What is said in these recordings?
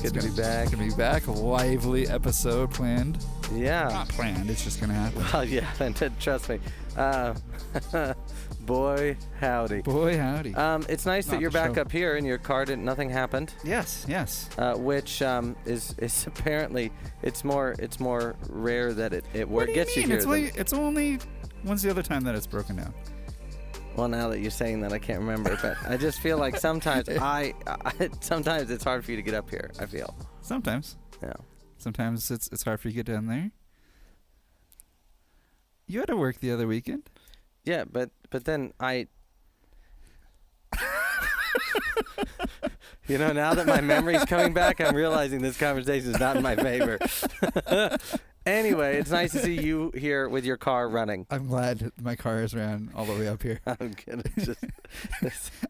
Good to be back. Good to be back. A lively episode planned. Yeah. Not planned. It's just going to happen. Oh, yeah. Trust me. Boy, howdy. Boy, howdy. It's nice that you're back up here and your car didn't. Nothing happened. Yes. Which is apparently it's more rare that it gets you here. It's only when's the other time that it's broken down? Well, now that you're saying that, I can't remember, but I just feel like sometimes sometimes it's hard for you to get up here. I feel. Sometimes. Yeah. Sometimes it's hard for you to get down there. You had to work the other weekend. Yeah, but then I. Now that my memory's coming back, I'm realizing this conversation is not in my favor. Anyway, it's nice to see you here with your car running. I'm glad my car is ran all the way up here. I'm gonna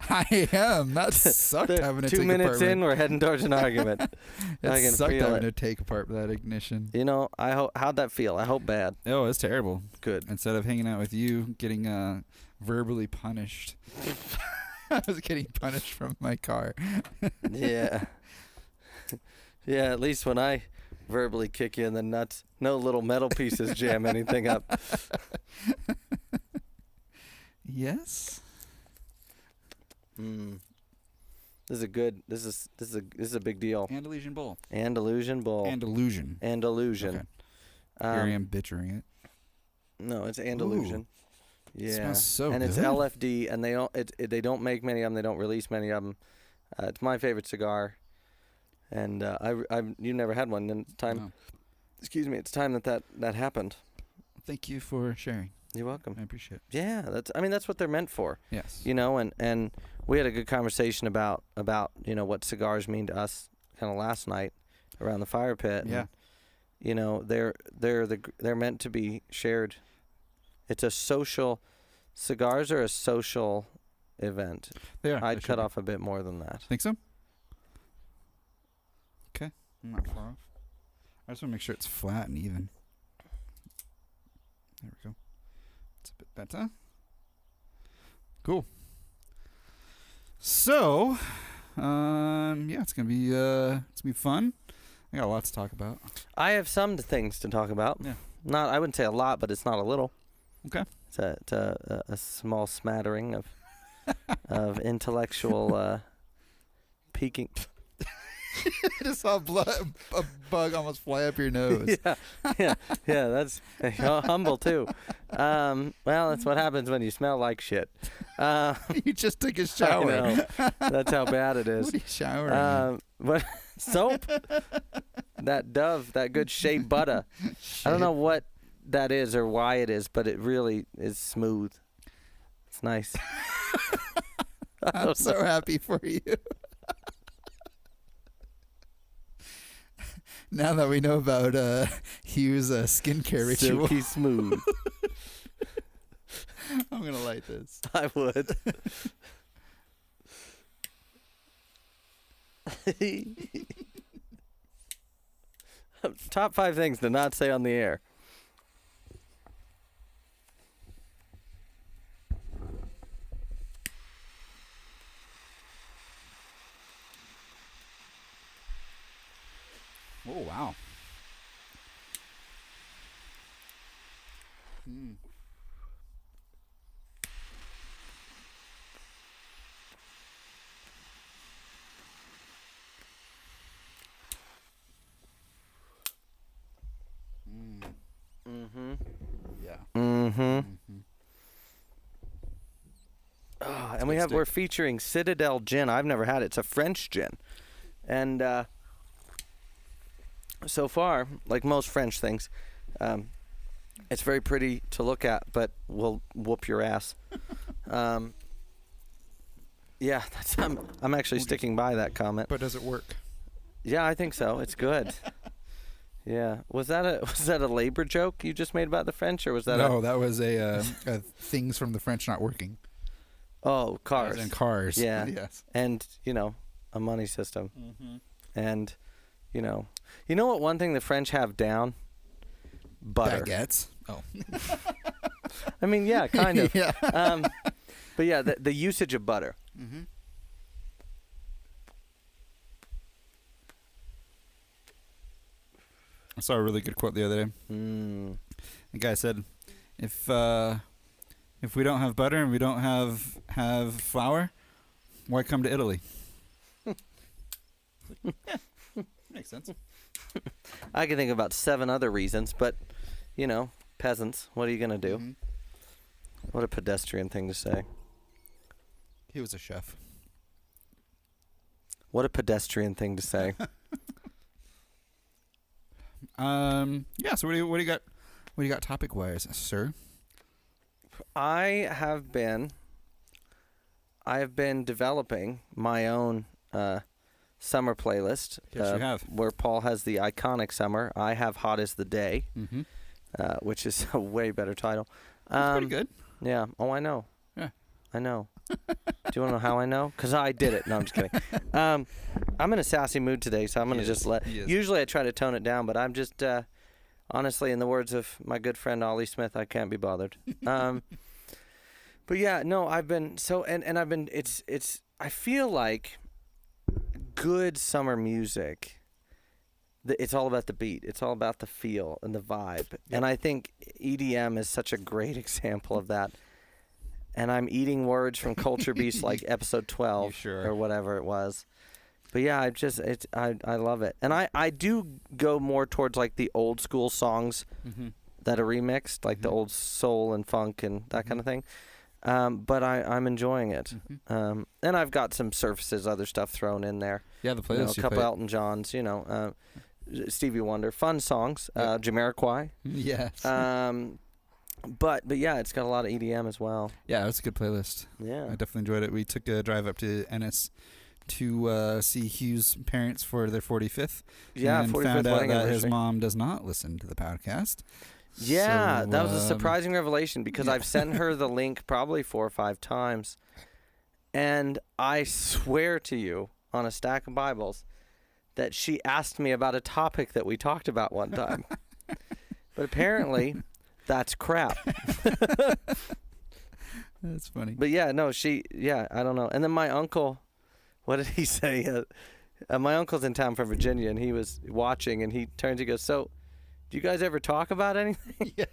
I am. That sucked having to take 2 minutes apart in, we're heading towards an argument. It sucked having to take apart that ignition. How'd that feel? I hope bad. Oh, it's terrible. Good. Instead of hanging out with you, getting verbally punished. I was getting punished from my car. Yeah. Yeah, at least when I verbally kick you in the nuts, no little metal pieces jam anything up. Yes. This is a big deal. Andalusian Bowl. Andalusian Bowl. Andalusian. Okay. Here I am butchering it. No, it's Andalusian. Ooh. Yeah. It smells so and good. It's LFD, and they don't make many of them. They don't release many of them. It's my favorite cigar, and you never had one. And it's time. No. Excuse me. It's time that happened. Thank you for sharing. You're welcome. I appreciate it. Yeah, that's what they're meant for. Yes. And we had a good conversation about what cigars mean to us kind of last night around the fire pit. Yeah. And, they're meant to be shared. It's a social. Cigars are a social event. They are. I'd cut off a bit more than that. Think so? Okay. I'm not far off. I just want to make sure it's flat and even. There we go. It's a bit better. Cool. So, it's gonna be fun. I got a lot to talk about. I have some things to talk about. Yeah. I wouldn't say a lot, but it's not a little. Okay. It's a small smattering of intellectual peeking. I just saw a bug almost fly up your nose. Yeah. That's humble too. Well, that's what happens when you smell like shit. You just took a shower. I know. That's how bad it is. What are you showering? But soap. That Dove, that good shea butter. I don't know what that is or why it is, but it really is smooth. It's nice. I'm so happy for you. Now that we know about Hugh's skincare ritual. Silky smooth. I'm going to light this. I would. Top 5 things to not say on the air. Oh, wow. Yeah. And we're featuring Citadel Gin. I've never had it. It's a French gin. And so far, like most French things, it's very pretty to look at, but will whoop your ass. Yeah, I'm actually sticking by that comment. But does it work? Yeah, I think so. It's good. Yeah. Was that a labor joke you just made about the French, or was that that was a things from the French not working. Oh, cars. As in cars. Yeah. Yes. And, a money system. And, you know what one thing the French have down? Butter. Baguettes. Oh. I mean, yeah, kind of. Yeah. But yeah, the usage of butter. I saw a really good quote the other day. The guy said, if we don't have butter and we don't have flour, why come to Italy? Yeah, makes sense. I can think about 7 other reasons, but, peasants, what are you going to do? What a pedestrian thing to say. He was a chef. What a pedestrian thing to say. Yeah, so what do you got? What do you got topic-wise, sir? I have been developing my own summer playlist. Yes, you have. Where Paul has the iconic summer. I have Hot as the Day, which is a way better title. That's pretty good. Yeah. Oh, I know. Yeah. I know. Do you want to know how I know? Because I did it. No, I'm just kidding. I'm in a sassy mood today, so I'm going to just let... Usually I try to tone it down, but I'm just... honestly, in the words of my good friend Ollie Smith, I can't be bothered. But yeah, no, I've been... So, and I've been... It's... I feel like good summer music... It's all about the beat. It's all about the feel and the vibe. Yep. And I think EDM is such a great example of that. And I'm eating words from Culture Beast like episode 12 or whatever it was. But yeah, I love it. And I do go more towards like the old school songs that are remixed, like the old soul and funk and that kind of thing. But I'm enjoying it. And I've got some Surfaces, other stuff thrown in there. Yeah, the playlist. A couple Elton Johns, Stevie Wonder, fun songs, Jamiroquai. Yes. But yeah, it's got a lot of EDM as well. Yeah, it's a good playlist. Yeah, I definitely enjoyed it. We took a drive up to Ennis to see Hugh's parents for their 45th. Yeah, and 45th found out wedding that anniversary. his mom does not listen to the podcast. Yeah, so, that was a surprising revelation because I've sent her the link probably 4 or 5 times, and I swear to you on a stack of Bibles that she asked me about a topic that we talked about one time. But apparently, that's crap. That's funny. But yeah, no, I don't know. And then my uncle, what did he say? My uncle's in town from Virginia, and he was watching, and he turns and goes, "So, do you guys ever talk about anything?" Yeah.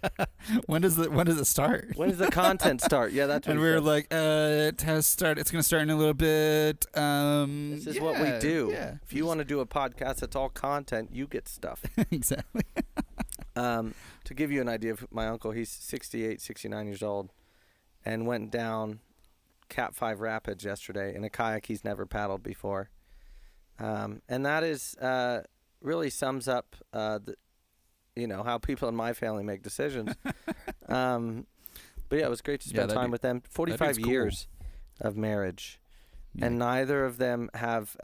When does it start? When does the content start? Yeah, that's what and we were like, it has started. It's going to start in a little bit. This is what we do. Yeah. If you want to do a podcast that's all content, you get stuff. Exactly. To give you an idea of my uncle, he's 68, 69 years old, and went down Cat 5 Rapids yesterday in a kayak he's never paddled before. And that is really sums up how people in my family make decisions. But yeah, it was great to spend time with them. 45 years of marriage, and neither of them have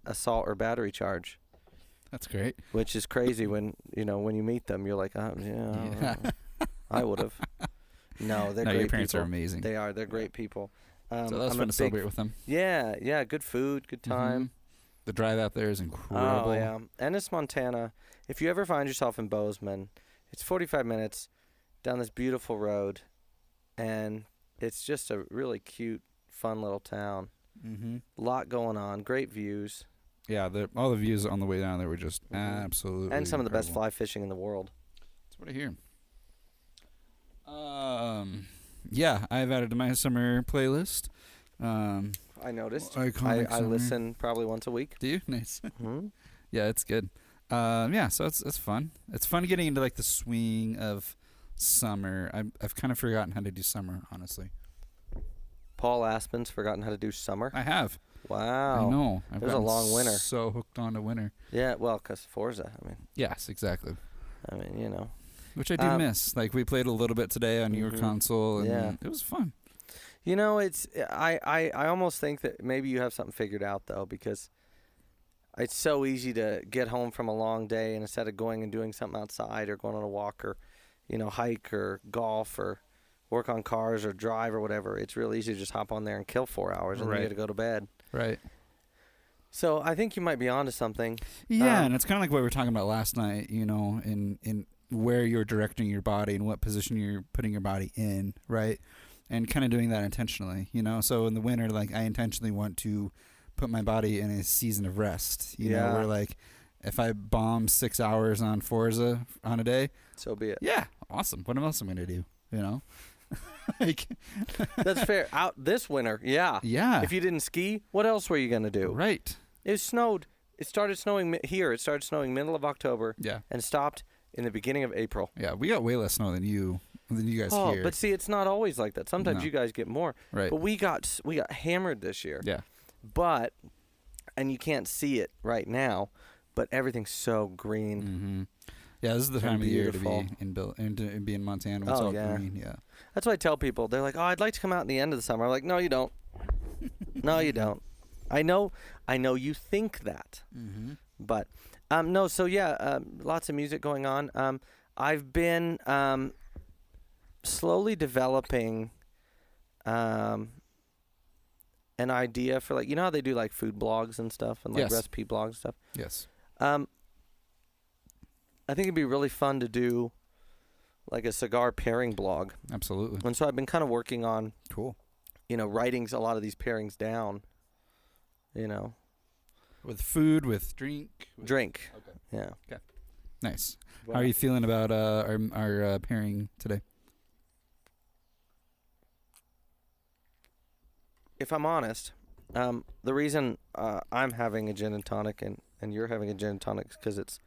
assault or battery charge. That's great. Which is crazy when you meet them, you're like, I would have. No, they're great your parents people. Are amazing. They are. They're great people. So that was fun to celebrate with them. Yeah, good food, good time. The drive out there is incredible. Oh, yeah. Ennis, Montana, if you ever find yourself in Bozeman, it's 45 minutes down this beautiful road, and it's just a really cute, fun little town. A lot going on, great views. Yeah, all the views on the way down there were just absolutely and some incredible. of the best fly fishing in the world. That's what I hear. Yeah, I've added to my summer playlist. I noticed. I listen probably once a week. Do you? Nice. Yeah, it's good. Yeah, so it's fun. It's fun getting into like the swing of summer. I've kind of forgotten how to do summer, honestly. Paul Aspen's forgotten how to do summer. I have. Wow. I know. It was a long winter. So hooked on to winter. Yeah, well, because Forza. Yes, exactly. Which I do miss. Like we played a little bit today on your console, and it was fun. It's I almost think that maybe you have something figured out though, because it's so easy to get home from a long day, and instead of going and doing something outside or going on a walk or hike or golf or work on cars or drive or whatever, it's real easy to just hop on there and kill 4 hours and then you got to go to bed. Right. So I think you might be onto something. Yeah, and it's kind of like what we were talking about last night, in where you're directing your body and what position you're putting your body in, right? And kind of doing that intentionally, So in the winter, like I intentionally want to put my body in a season of rest, where like If I bomb 6 hours on Forza on a day, so be it. Yeah, awesome. What else am I gonna do? You know, like that's fair. Out this winter, yeah. If you didn't ski, what else were you gonna do? Right. It snowed. It started snowing here. It started snowing middle of October. Yeah. And stopped in the beginning of April. Yeah, we got way less snow than you guys here. But see, it's not always like that. Sometimes you guys get more. Right. But we got hammered this year. Yeah. And you can't see it right now, but everything's so green. Mm-hmm. Yeah, this is the time of the year to be in Montana. It's all green. Yeah. That's what I tell people. They're like, "Oh, I'd like to come out in the end of the summer." I'm like, "No, you don't. No, you don't. I know you think that, but no." So yeah, lots of music going on. I've been slowly developing an idea for, like, you know how they do like food blogs and stuff and like recipe blogs and stuff. Yes. I think it'd be really fun to do like a cigar pairing blog. Absolutely. And so I've been kind of working on, writing a lot of these pairings down, With food, with drink? Drink. Okay. Yeah. Okay. Nice. How are you feeling about our pairing today? If I'm honest, the reason I'm having a gin and tonic and you're having a gin and tonic is because it's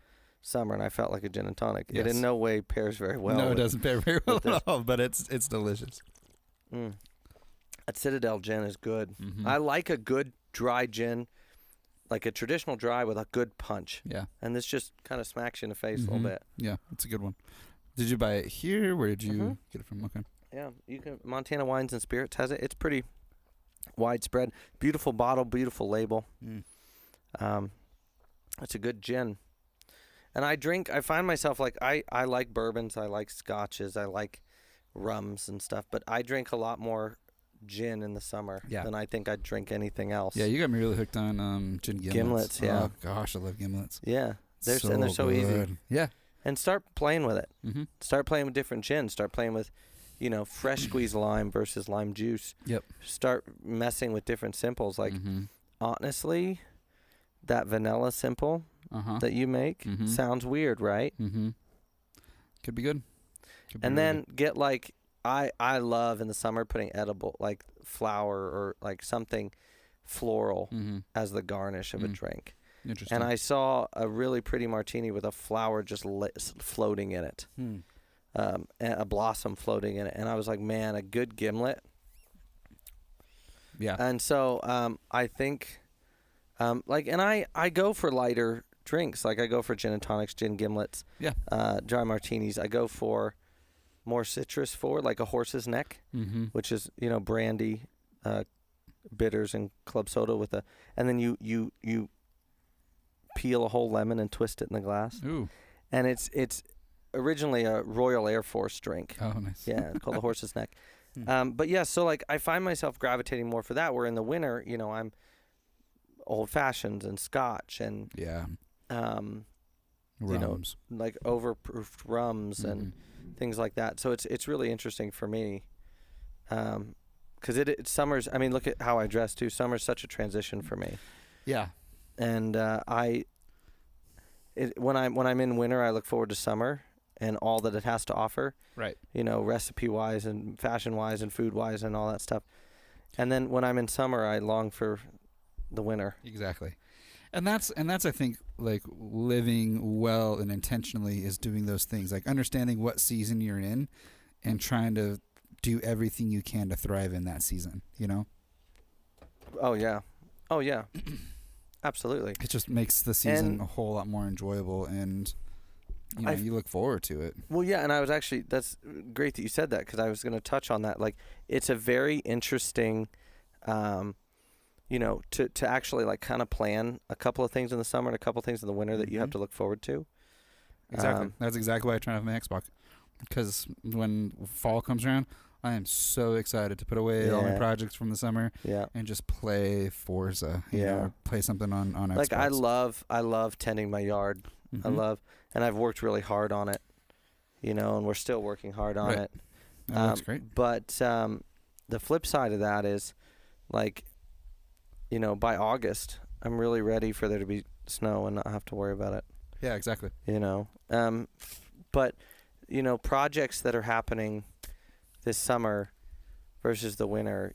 summer and I felt like a gin and tonic. Yes. It in no way pairs very well. No, it doesn't pair very well at all, but it's delicious. That Citadel gin is good. Mm-hmm. I like a good dry gin, like a traditional dry with a good punch. Yeah. And this just kind of smacks you in the face a little bit. Yeah, it's a good one. Did you buy it here? Where did you get it from? Okay. Yeah, Montana Wines and Spirits has it. It's pretty widespread. Beautiful bottle, beautiful label. It's a good gin. And I find myself like, I like bourbons, I like scotches, I like rums and stuff, but I drink a lot more gin in the summer than I think I'd drink anything else. Yeah, you got me really hooked on gin gimlets. Gimlets, yeah. Oh, gosh, I love gimlets. Yeah. They're so easy. Yeah. And start playing with it. Mm-hmm. Start playing with different gins. Start playing with, fresh squeezed lime versus lime juice. Yep. Start messing with different simples. Like, honestly, that vanilla simple that you make sounds weird, right? Mm-hmm. Could be good. Then get like, I love in the summer putting edible, like flour or like something floral as the garnish of a drink. Interesting. And I saw a really pretty martini with a flower just floating in it, and a blossom floating in it. And I was like, man, a good gimlet. Yeah. And so I think, and I go for lighter drinks. Like I go for gin and tonics, gin gimlets, dry martinis. I go for more citrus forward, like a horse's neck, which is, brandy, bitters, and club soda and then you peel a whole lemon and twist it in the glass. Ooh. And it's originally a Royal Air Force drink. Oh, nice. Yeah, it's called the horse's neck. But yeah, so like I find myself gravitating more for that, where in the winter, I'm old fashions and scotch and rums. Like overproofed rums and things like that. So it's really interesting for me, because it's summer's. I mean, look at how I dress too. Summer's such a transition for me. Yeah. And when I'm in winter, I look forward to summer and all that it has to offer. Right. Recipe wise and fashion wise and food wise and all that stuff. And then when I'm in summer, I long for the winter. Exactly. And that's I think, like, living well and intentionally is doing those things, like understanding what season you're in and trying to do everything you can to thrive in that season, Oh yeah. Absolutely. It just makes the season a whole lot more enjoyable, and you look forward to it. Well, yeah, and that's great that you said that, because I was going to touch on that. Like, it's a very interesting, to actually like kind of plan a couple of things in the summer and a couple of things in the winter that you have to look forward to. Exactly. That's exactly why I try to have my Xbox, because when fall comes around, I am so excited to put away all my projects from the summer and just play Forza. Play something on Xbox. Like I love tending my yard. And I've worked really hard on it, and we're still working hard on it. That's great. But the flip side of that is, like, by August, I'm really ready for there to be snow and not have to worry about it. Yeah, exactly. But projects that are happening this summer versus the winter,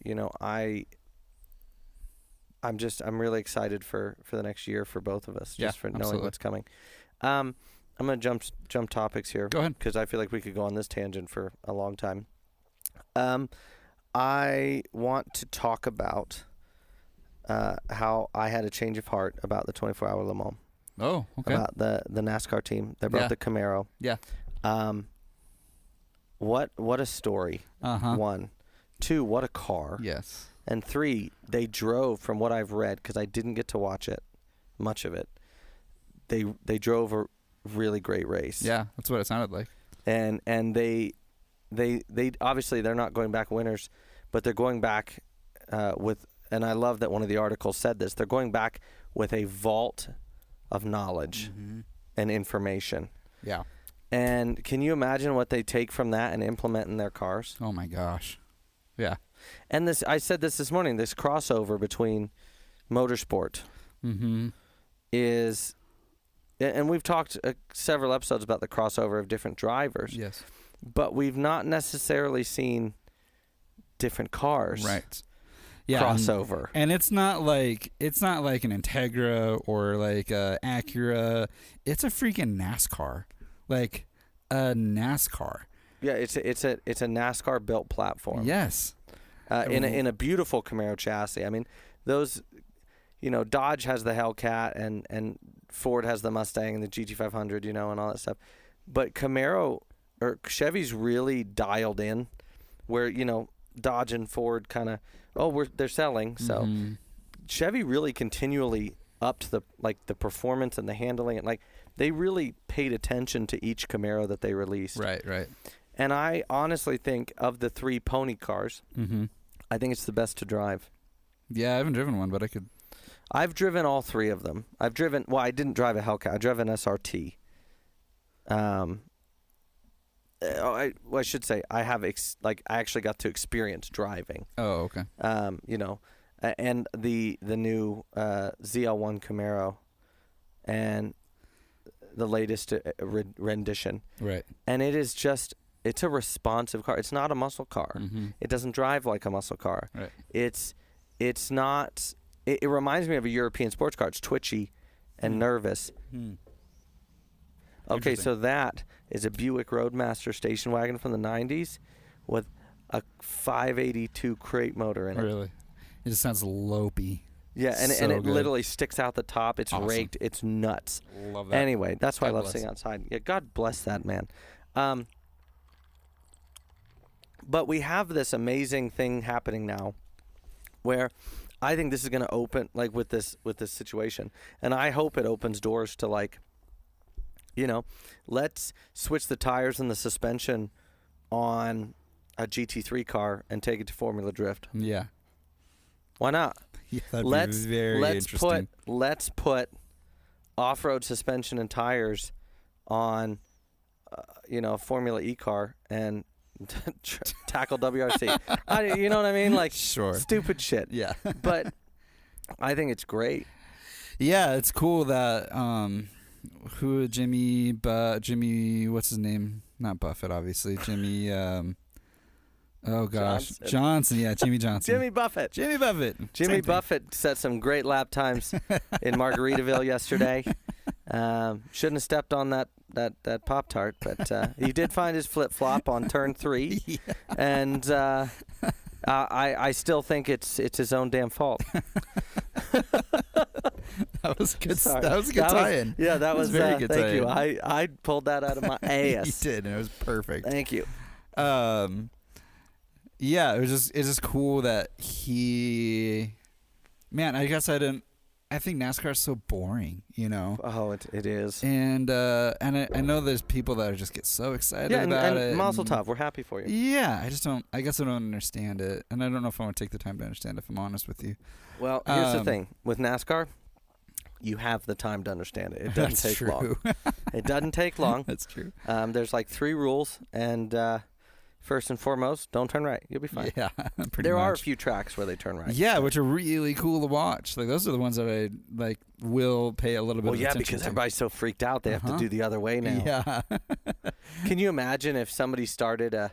I'm really excited for the next year for both of us, just for knowing what's coming. I'm going to jump topics here. Go ahead. Because I feel like we could go on this tangent for a long time. I want to talk about how I had a change of heart about the 24-hour Le Mans. Oh, okay. About the NASCAR team that brought the Camaro. Yeah. What a story. Uh-huh. 1. 2, what a car. Yes. And 3, they drove, from what I've read, because I didn't get to watch it, much of it. They drove a really great race. Yeah, that's what it sounded like. And they obviously they're not going back winners, but they're going back with, and I love that one of the articles said this, they're going back with a vault of knowledge and information. Yeah. And can you imagine what they take from that and implement in their cars? Oh my gosh. Yeah. And I said this morning, this crossover between motorsport is, and we've talked several episodes about the crossover of different drivers. Yes. But we've not necessarily seen different cars. Right. Yeah. Crossover. And it's not like an Integra or like a Acura. It's a freaking NASCAR. Like a NASCAR. Yeah, it's a NASCAR built platform. Yes. In a beautiful Camaro chassis. I mean, those, Dodge has the Hellcat and Ford has the Mustang and the GT500, and all that stuff. But Chevy's really dialed in, where Dodge and Ford kind of they're selling. So Chevy really continually upped the performance and the handling, and they really paid attention to each Camaro that they released. Right. And I honestly think of the 3 pony cars, I think it's the best to drive. Yeah, I haven't driven one, but I could. I've driven all 3 of them. I didn't drive a Hellcat. I drove an SRT. I should say I have I actually got to experience driving. Oh, okay. And the new ZL1 Camaro, and the latest rendition. Right. And it is it's a responsive car. It's not a muscle car. It doesn't drive like a muscle car. Right. It's not. It reminds me of a European sports car. It's twitchy and nervous. Okay, so that is a Buick Roadmaster station wagon from the 90s with a 582 crate motor in it. Really? It just sounds lopey. Yeah, and it literally sticks out the top. It's awesome. Raked. It's nuts. Love that. Anyway, that's why I love sitting outside. Yeah, God bless that man. But we have this amazing thing happening now where I think this is going to open, with this situation. And I hope it opens doors to, let's switch the tires and the suspension on a GT3 car and take it to Formula Drift. Yeah. Why not? Yeah, that'd be very interesting. Let's put off-road suspension and tires on, a Formula E car and tackle WRC. You know what I mean? Sure. Stupid shit. Yeah. But I think it's great. Yeah, it's cool that Jimmy, what's his name? Not Buffett, obviously. Jimmy, oh gosh. Johnson. Yeah, Jimmy Johnson. Jimmy Buffett. Jimmy Buffett set some great lap times in Margaritaville yesterday. Shouldn't have stepped on that Pop-Tart, but he did find his flip-flop on turn 3. Yeah. And I still think it's his own damn fault. That was good. That was a good tie-in. That was very good. Thank you. I pulled that out of my ass. You did, and it was perfect. Thank you. Yeah, it's just cool that he. Man, I guess I think NASCAR is so boring, Oh, it is. And I know there's people that just get so excited about it. Mazel tov, we're happy for you. Yeah, I guess I don't understand it, and I don't know if I want to take the time to understand it, if I'm honest with you. Well, here's the thing with NASCAR. You have the time to understand it. It doesn't take long. It doesn't take long. That's true. There's 3 rules, and first and foremost, don't turn right. You'll be fine. Yeah, pretty There much. are a few tracks where they turn right. Yeah, which are really cool to watch. Like those are the ones that I will pay a little bit of attention because to. everybody's so freaked out they have to do the other way now. Yeah. Can you imagine if somebody started a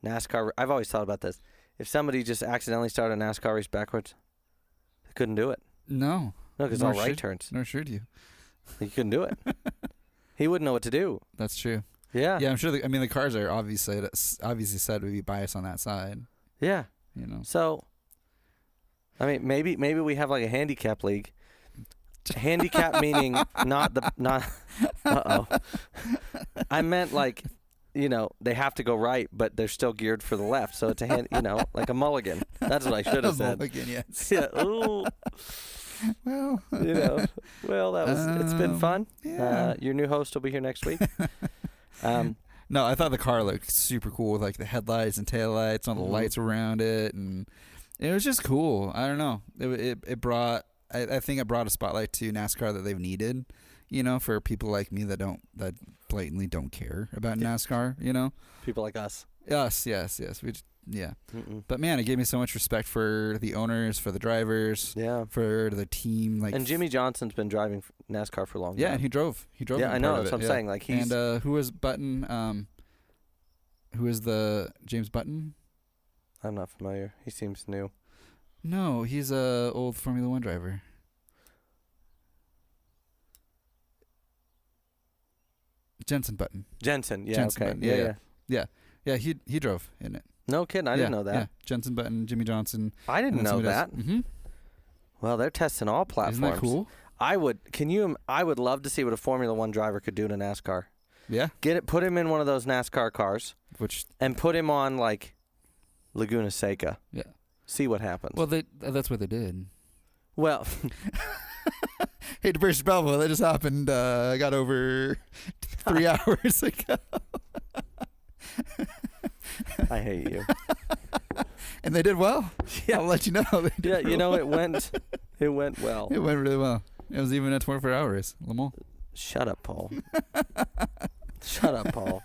NASCAR? I've always thought about this. If somebody just accidentally started a NASCAR race backwards, they couldn't do it. No, because all right turns. Nor should you. He couldn't do it. He wouldn't know what to do. That's true. Yeah. Yeah, I'm sure. The cars are obviously said to be biased on that side. Yeah. So, I mean, maybe we have like a handicap league. Handicap meaning not. I meant like, they have to go right, but they're still geared for the left. So it's a like a mulligan. That's what I should have said. Mulligan, yes. Yeah. Ooh. Well, that was. It's been fun. Yeah. Your new host will be here next week. No, I thought the car looked super cool with like the headlights and taillights, all the lights around it, and it was just cool. I don't know. It brought. I think it brought a spotlight to NASCAR that they've needed. For people like me that blatantly don't care about NASCAR. People like us. Yes. Yeah. But man, it gave me so much respect for the owners, for the drivers, for the team. And Jimmy Johnson's been driving NASCAR for a long time. Yeah, and he drove. Yeah, I know. That's what I'm saying. Like he's who was Button? Who is the James Button? I'm not familiar. He seems new. No, he's a old Formula One driver. Jensen Button. Jensen, yeah, Jensen okay. Button. Yeah. He drove in it. No kidding, I didn't know that. Yeah, Jensen Button, Jimmy Johnson. I didn't know that. Mm-hmm. Well, they're testing all platforms. Isn't that cool? I would love to see what a Formula One driver could do in a NASCAR. Yeah. Put him in one of those NASCAR cars. And put him on like Laguna Seca. Yeah. See what happens. Well, that's what they did. Well, hey, to burst your bubble, that just happened. I got over 3 hours ago. I hate you. And they did well. Yeah, I'll let you know. They did it went well. It went really well. It was even at 24 hours. Le Mans. Shut up, Paul. Shut up, Paul.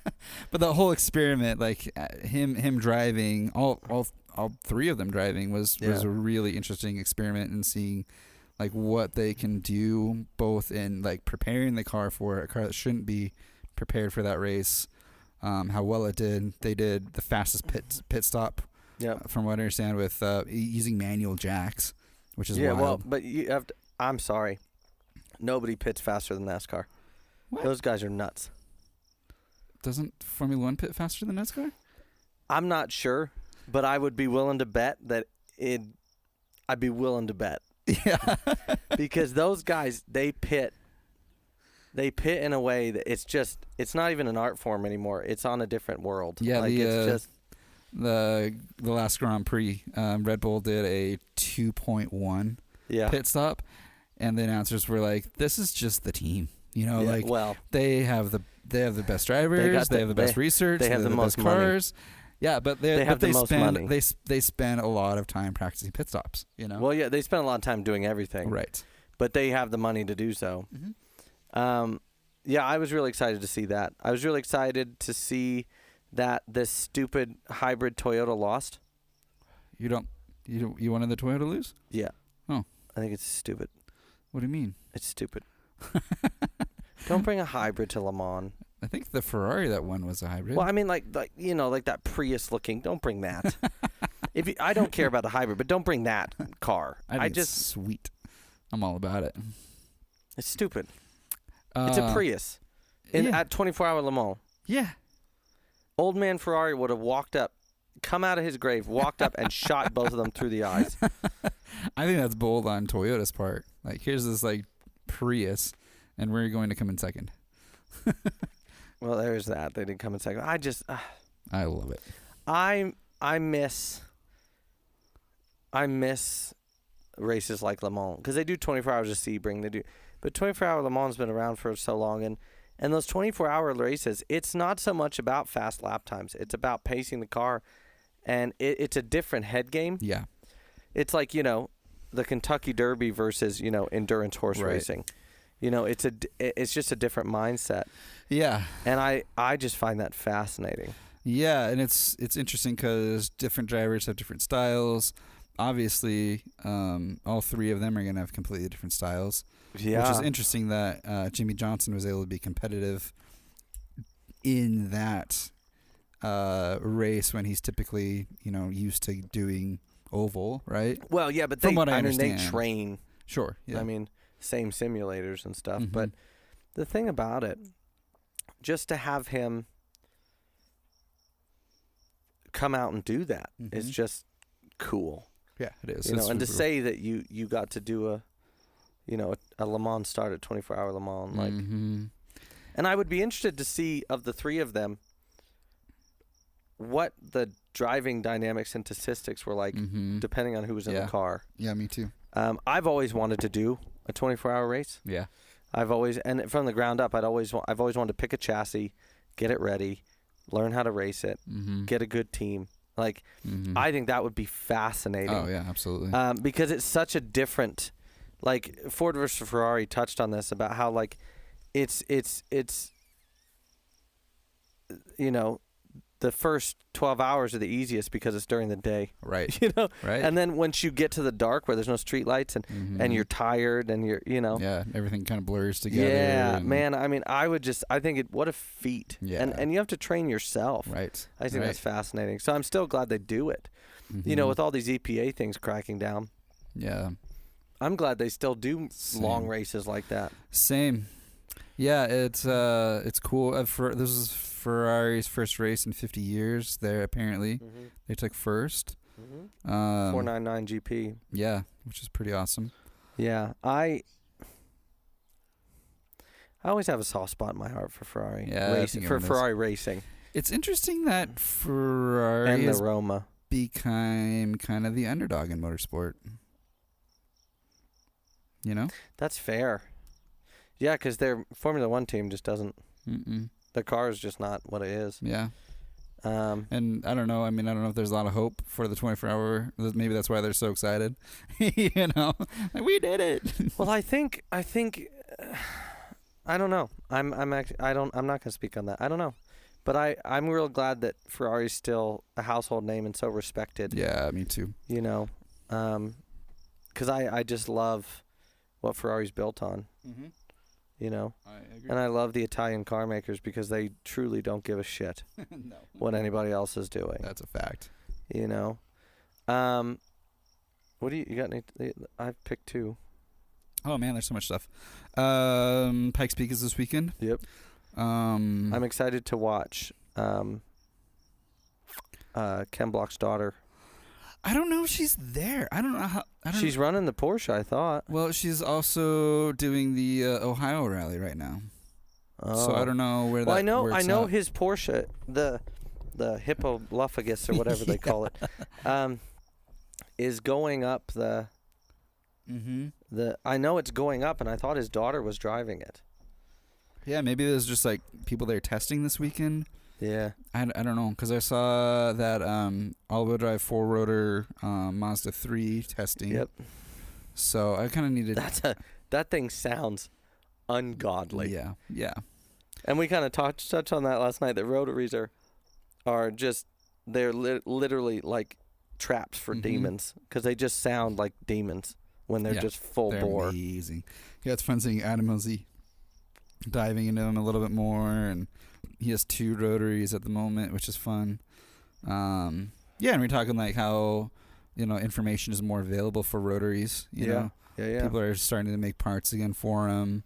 But the whole experiment, like him driving, all three of them driving was a really interesting experiment in seeing like what they can do both in like preparing the car for a car that shouldn't be prepared for that race. How well it did. They did the fastest pit stop. Yeah. From what I understand, with using manual jacks, which is wild. Well, but you have to. I'm sorry, nobody pits faster than NASCAR. What? Those guys are nuts. Doesn't Formula One pit faster than NASCAR? I'm not sure, but I would be willing to bet that I'd be willing to bet. Yeah. Because those guys, they pit in a way that it's not even an art form anymore. It's on a different world. Yeah, it's just the last Grand Prix, Red Bull did a 2.1 pit stop, and the announcers were like, "This is just the team." They have the best drivers, they have the best research, they have the most best cars. Money. Yeah, but they spend a lot of time practicing pit stops. Well, yeah, they spend a lot of time doing everything. Right. But they have the money to do so. Mm-hmm. I was really excited to see that. I was really excited to see that this stupid hybrid Toyota lost. You wanted the Toyota to lose? Yeah. Oh. I think it's stupid. What do you mean? It's stupid. Don't bring a hybrid to Le Mans. I think the Ferrari that won was a hybrid. Well, I mean, like that Prius looking. Don't bring that. I don't care about the hybrid, but don't bring that car. It's sweet. I'm all about it. It's stupid. It's a Prius at 24-hour Le Mans. Yeah. Old man Ferrari would have come out of his grave, walked up, and shot both of them through the eyes. I think that's bold on Toyota's part. Like, here's this like Prius, and we're going to come in second. Well, there's that. They didn't come in second. I love it. I miss races like Le Mans because they do 24 hours of Sebring. But 24-hour Le Mans has been around for so long, and those 24-hour races, it's not so much about fast lap times. It's about pacing the car, and it's a different head game. Yeah. It's like, the Kentucky Derby versus, endurance horse racing. It's just a different mindset. Yeah. And I just find that fascinating. Yeah, and it's interesting because different drivers have different styles. Obviously, all three of them are going to have completely different styles. Yeah. Which is interesting that Jimmy Johnson was able to be competitive in that race when he's typically, used to doing oval, right? Well, yeah, but from what I understand, they train. Sure, yeah. I mean, same simulators and stuff. Mm-hmm. But the thing about it, just to have him come out and do that is just cool. Yeah, it is. And to say that you got to do a Le Mans start at 24-hour Le Mans, like, and I would be interested to see of the three of them what the driving dynamics and statistics were like, depending on who was in the car. Yeah, me too. I've always wanted to do a 24-hour race. Yeah, I've always, and from the ground up, I've always wanted to pick a chassis, get it ready, learn how to race it, get a good team. Like, I think that would be fascinating. Oh yeah, absolutely. Because it's such a different, like, Ford versus Ferrari touched on this about how, like, it's the first 12 hours are the easiest because it's during the day. Right. Right. And then once you get to the dark where there's no street lights and you're tired and you're, Yeah, everything kind of blurs together. Yeah, man. I mean, I think what a feat. Yeah. And you have to train yourself. Right. I think that's fascinating. So I'm still glad they do it. With all these EPA things cracking down. Yeah. I'm glad they still do long races like that. Same. Yeah, it's cool. This is Ferrari's first race in 50 years. There apparently they took first. 499 GP. Yeah, which is pretty awesome. Yeah, I always have a soft spot in my heart for Ferrari. Yeah, Ferrari racing. It's interesting that Ferrari and the Roma became kind of the underdog in motorsport. That's fair. Yeah, because their Formula One team just doesn't. The car is just not what it is. Yeah. And I don't know. I mean, I don't know if there's a lot of hope for the 24-hour. Maybe that's why they're so excited. Like, we did it. Well, I think. I don't know. I'm not going to speak on that. I don't know, but I'm real glad that Ferrari's still a household name and so respected. Yeah, me too. Because I just love what Ferrari's built on. I agree. And I love the Italian car makers because they truly don't give a shit what anybody else is doing. That's a fact. What do you got? I've picked two. Oh man, there's so much stuff. Pikes Peak is this weekend. Yep. I'm excited to watch Ken Block's daughter. I don't know if she's there. I don't know how. She's running the Porsche, I thought. Well, she's also doing the Ohio rally right now. Oh. So I don't know where that. Well, I know his Porsche, the Hippolophagus or whatever they call it, is going up the. I know it's going up, and I thought his daughter was driving it. Yeah, maybe there's just like people there testing this weekend. Yeah. I don't know, because I saw that all-wheel drive 4-rotor Mazda 3 testing. Yep. So I kind of needed... That thing sounds ungodly. Yeah, yeah. And we kind of touched on that last night, that rotaries are just... They're literally like traps for demons, because they just sound like demons when they're just full bore. They're amazing. Yeah, it's fun seeing Adam Mosey diving into them a little bit more, and... He has 2 rotaries at the moment, which is fun. And we're talking like how, information is more available for rotaries. You know? Yeah. People are starting to make parts again for them.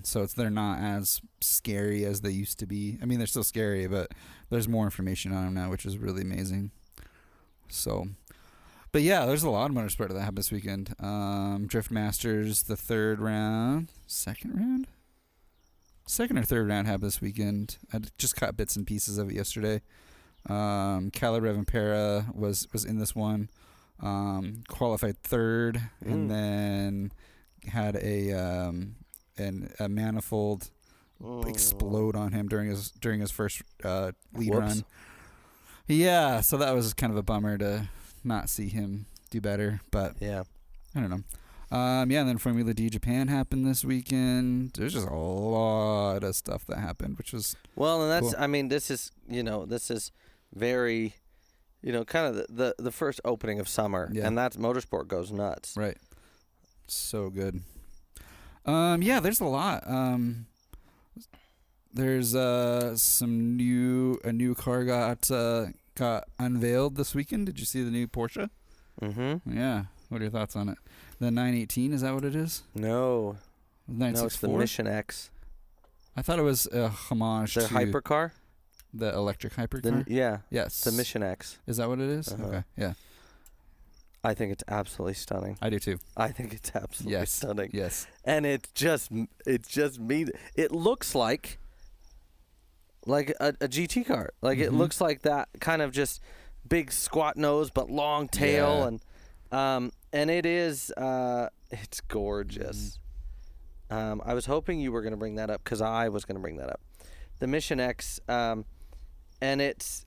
So they're not as scary as they used to be. I mean, they're still scary, but there's more information on them now, which is really amazing. So, but yeah, there's a lot of motorsport that happened this weekend. Drift Masters, the second or third round happened this weekend. I just caught bits and pieces of it yesterday. Kalle Rovanpera was in this one, qualified third, and then had a manifold explode on him during his first lead run. Yeah, so that was kind of a bummer to not see him do better, but yeah, I don't know. And then Formula D Japan happened this weekend. There's just a lot of stuff that happened, which was well, and that's cool. I mean, this is very, kind of the first opening of summer, and that's motorsport goes nuts. Right. So good. There's a lot. There's a new car got unveiled this weekend. Did you see the new Porsche? Mm-hmm. Yeah. What are your thoughts on it? The 918, is that what it is? No. 964? No, it's the Mission X. I thought it was a homage to hypercar? The electric hypercar? Yes. The Mission X. Is that what it is? Uh-huh. Okay, yeah. I think it's absolutely stunning. I do too. I think it's absolutely stunning. Yes. And it just it looks like a GT car. Like it looks like that kind of just big squat nose but long tail and it is it's gorgeous. I was hoping you were going to bring that up because I was going to bring that up. The Mission X and it's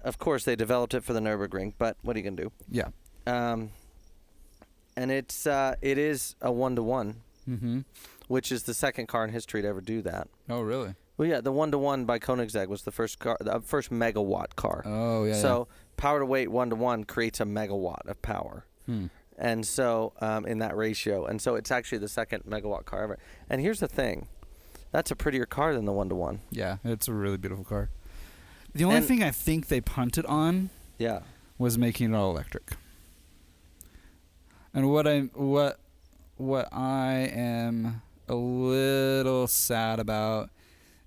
of course they developed it for the Nürburgring, but what are you going to do? Yeah. And it is a 1-to-1. Which is the second car in history to ever do that. Oh, really? Well, yeah, the 1-to-1 by Koenigsegg was the first megawatt car. Oh, yeah. So power to weight 1-to-1 creates a megawatt of power. And so in that ratio, and so it's actually the second megawatt car ever. And here's the thing, that's a prettier car than the 1-to-1. Yeah, it's a really beautiful car. The only thing I think they punted on, was making it all electric. And what I am a little sad about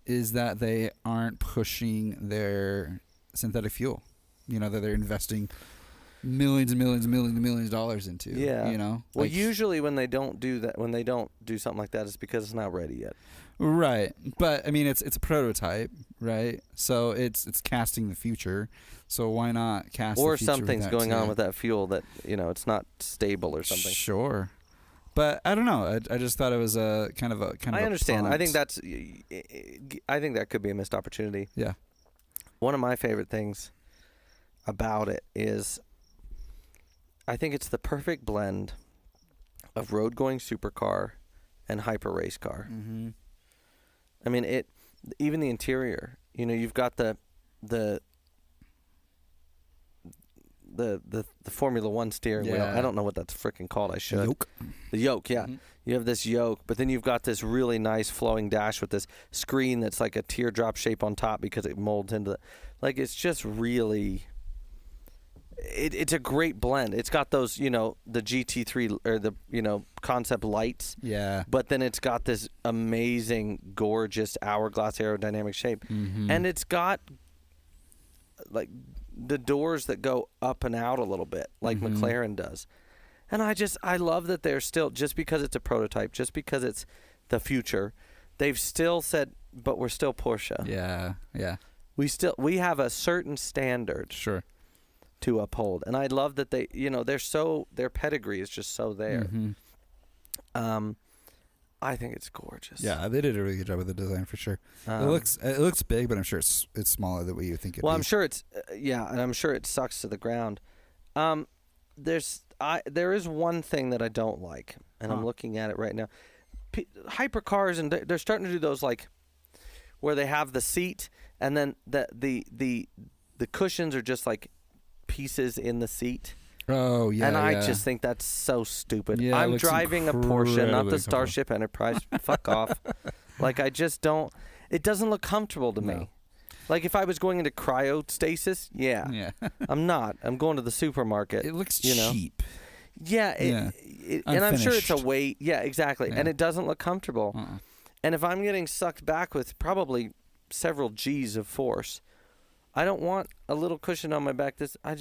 is that they aren't pushing their synthetic fuel, that they're investing millions and millions and millions and millions of dollars into. Well, usually when they don't do that, when they don't do something like that, it's because it's not ready yet. Right. But I mean, it's a prototype, right? So it's casting the future. So why not cast the future? Or something's going on with that fuel that, it's not stable or something. Sure. But I don't know. I just thought it was a kind of. I understand. I think that could be a missed opportunity. Yeah. One of my favorite things about it is, I think it's the perfect blend of road-going supercar and hyper race car. I mean, even the interior. You've got the Formula One steering wheel. I don't know what that's freaking called. I should. Yoke. The yoke, yeah. You have this yoke, but then you've got this really nice flowing dash with this screen that's like a teardrop shape on top because it molds into it's just really. It's a great blend. It's got those, the GT3 or the, concept lights. Yeah. But then it's got this amazing, gorgeous hourglass aerodynamic shape, and it's got the doors that go up and out a little bit, like McLaren does. And I love that they're still, just because it's a prototype, just because it's the future, they've still said, but we're still Porsche. Yeah, yeah. We have a certain standard. Sure. To uphold. And I love that they, their pedigree is just so there. I think it's gorgeous. Yeah, they did a really good job with the design for sure. It looks big, but I'm sure it's smaller than what you think it is. Well, I'm sure it's and I'm sure it sucks to the ground. There is one thing that I don't like, and I'm looking at it right now. Hypercars, and they're starting to do those where they have the seat and then the cushions are just pieces in the seat. Oh, yeah. And I just think that's so stupid. Yeah, I'm driving a Porsche, not the Starship Enterprise. Fuck off. I just don't. It doesn't look comfortable to me. If I was going into cryostasis, yeah. I'm not. I'm going to the supermarket. It looks cheap. Yeah. And I'm sure it's a weight. Yeah, exactly. Yeah. And it doesn't look comfortable. And if I'm getting sucked back with probably several G's of force, I don't want a little cushion on my back. I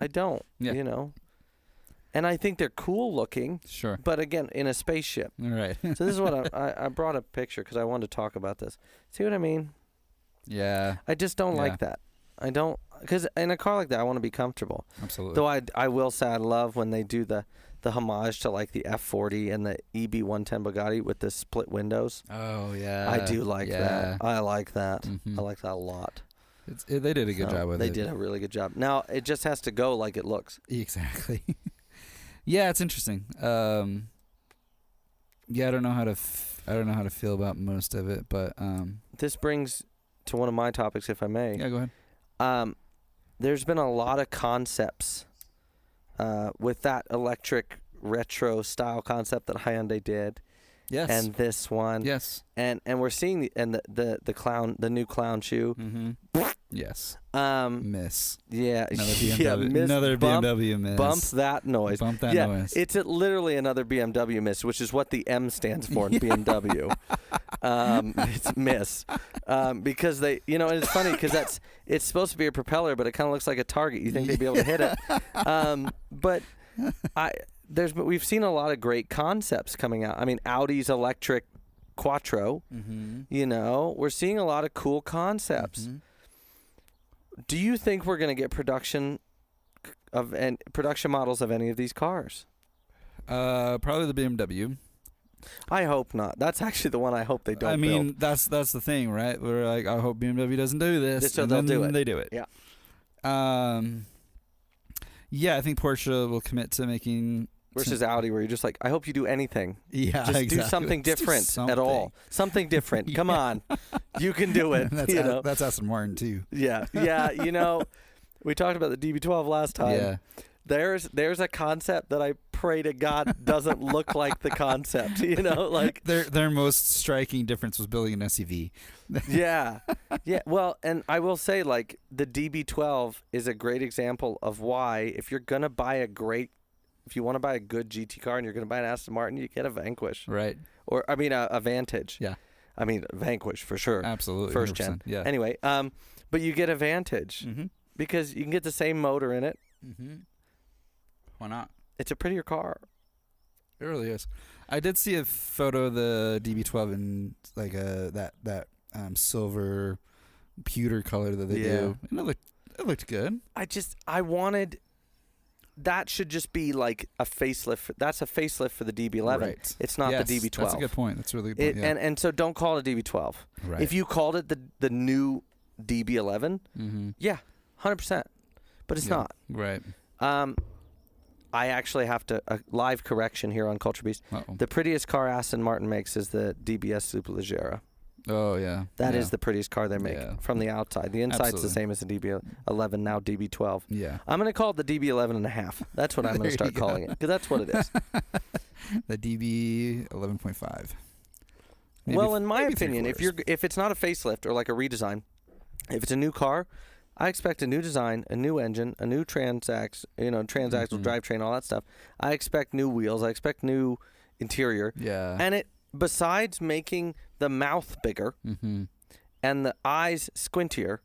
don't, And I think they're cool looking. Sure. But again, in a spaceship. Right. So this is what I brought a picture because I wanted to talk about this. See what I mean? Yeah. I just don't like that. I don't, because in a car like that, I want to be comfortable. Absolutely. Though I will say I love when they do the homage to the F40 and the EB110 Bugatti with the split windows. Oh, yeah. I do like that. I like that. I like that a lot. They did a good job with it. They did a really good job. Now it just has to go like it looks. Exactly. Yeah, it's interesting. Yeah, I don't know how to feel about most of it, but this brings to one of my topics, if I may. Yeah, go ahead. There's been a lot of concepts with that electric retro style concept that Hyundai did. Yes. And this one. Yes. And we're seeing the new clown shoe. Mm-hmm. Yes. Miss. Yeah. Another BMW. Another BMW miss. Bump that noise. Bump that noise. It's literally another BMW miss, which is what the M stands for in BMW. It's miss. Because and it's funny because it's supposed to be a propeller, but it kind of looks like a target. You think they'd be able to hit it. But we've seen a lot of great concepts coming out. I mean, Audi's electric Quattro. Mm-hmm. We're seeing a lot of cool concepts. Mm-hmm. Do you think we're going to get production models of any of these cars? Probably the BMW. I hope not. That's actually the one I hope they don't. I mean, that's the thing, right? We're like, I hope BMW doesn't do this. So they'll do it. They do it. Yeah. Yeah, I think Porsche will commit to making versus Audi, where you're just like, I hope you do anything. Yeah, just exactly. do something different at all. Something different. Come on, you can do it. That's Aston Martin too. Yeah. We talked about the DB12 last time. Yeah. There's a concept that I pray to God doesn't look like the concept. Like their most striking difference was building an SUV. Yeah. Well, and I will say, like, the DB12 is a great example of why if you want to buy a good GT car and you're going to buy an Aston Martin, you get a Vanquish. Right. Or, I mean, a Vantage. Yeah. I mean, Vanquish for sure. Absolutely. First gen. Yeah. Anyway, but you get a Vantage because you can get the same motor in it. Mm-hmm. Why not? It's a prettier car. It really is. I did see a photo of the DB12 in like that silver pewter color that they do. And it looked good. I wanted... That should just be like a facelift. That's a facelift for the DB11. Right. It's not the DB12. That's a good point. That's a really good point. And so don't call it a DB12. Right. If you called it the new DB11, 100%. But it's not. Right. I actually have to live correction here on Culture Beast. Uh-oh. The prettiest car Aston Martin makes is the DBS Superleggera. Oh, yeah. That is the prettiest car they make from the outside. The inside's the same as the DB11, now DB12. Yeah. I'm going to call it the DB11 and a half. That's what I'm going to start calling it, because that's what it is. The DB 11.5. Well, in my opinion, if it's not a facelift or like a redesign, if it's a new car, I expect a new design, a new engine, a new transaxle drivetrain, all that stuff. I expect new wheels. I expect new interior. Yeah. And besides making the mouth bigger and the eyes squintier,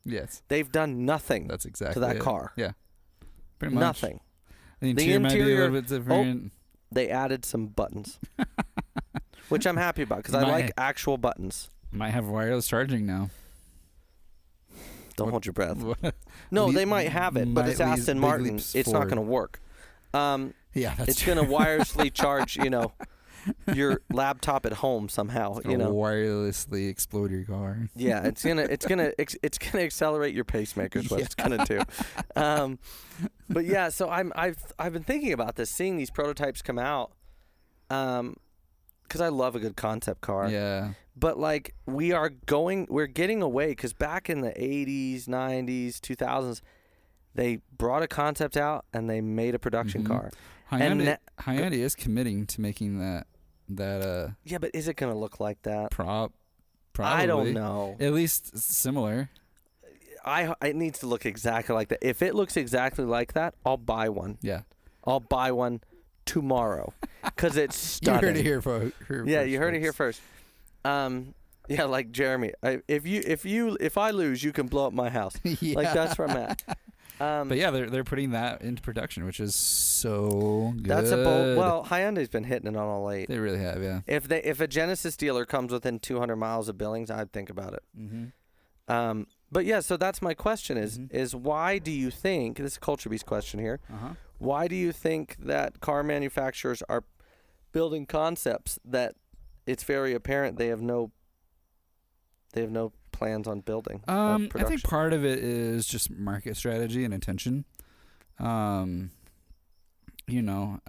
they've done nothing to that car. Yeah. Pretty much. Nothing. The interior might be a little bit different. They added some buttons, which I'm happy about because I like actual buttons. Might have wireless charging now. Don't hold your breath. No, they might have it, but it's Aston Martin. It's not going to work. It's going to wirelessly charge, your laptop at home somehow. Wirelessly explode your car. Yeah, it's gonna accelerate your pacemaker. Is what it's gonna do. But yeah, so I've been thinking about this, seeing these prototypes come out, because I love a good concept car. Yeah. But like we're getting away, because back in the 80s, 90s, 2000s, they brought a concept out and they made a production car. Hyundai is committing to making that. Yeah, but is it going to look like that? Probably. I don't know. At least similar. It needs to look exactly like that. If it looks exactly like that, I'll buy one. Yeah. I'll buy one tomorrow because it's stunning. You heard it here first. Yeah, you heard it here first. Yeah, like Jeremy. If I lose, you can blow up my house. Yeah. Like that's where I'm at. But yeah, they're putting that into production, which is so good. That's a bold. Well, Hyundai's been hitting it on all late. They really have, yeah. If a Genesis dealer comes within 200 miles of Billings, I'd think about it. Mm-hmm. But yeah, so that's my question: is why do you think, this is a Culture Beast question here? Why do you think that car manufacturers are building concepts that it's very apparent they have no plans on building? I think part of it is just market strategy and intention. You know,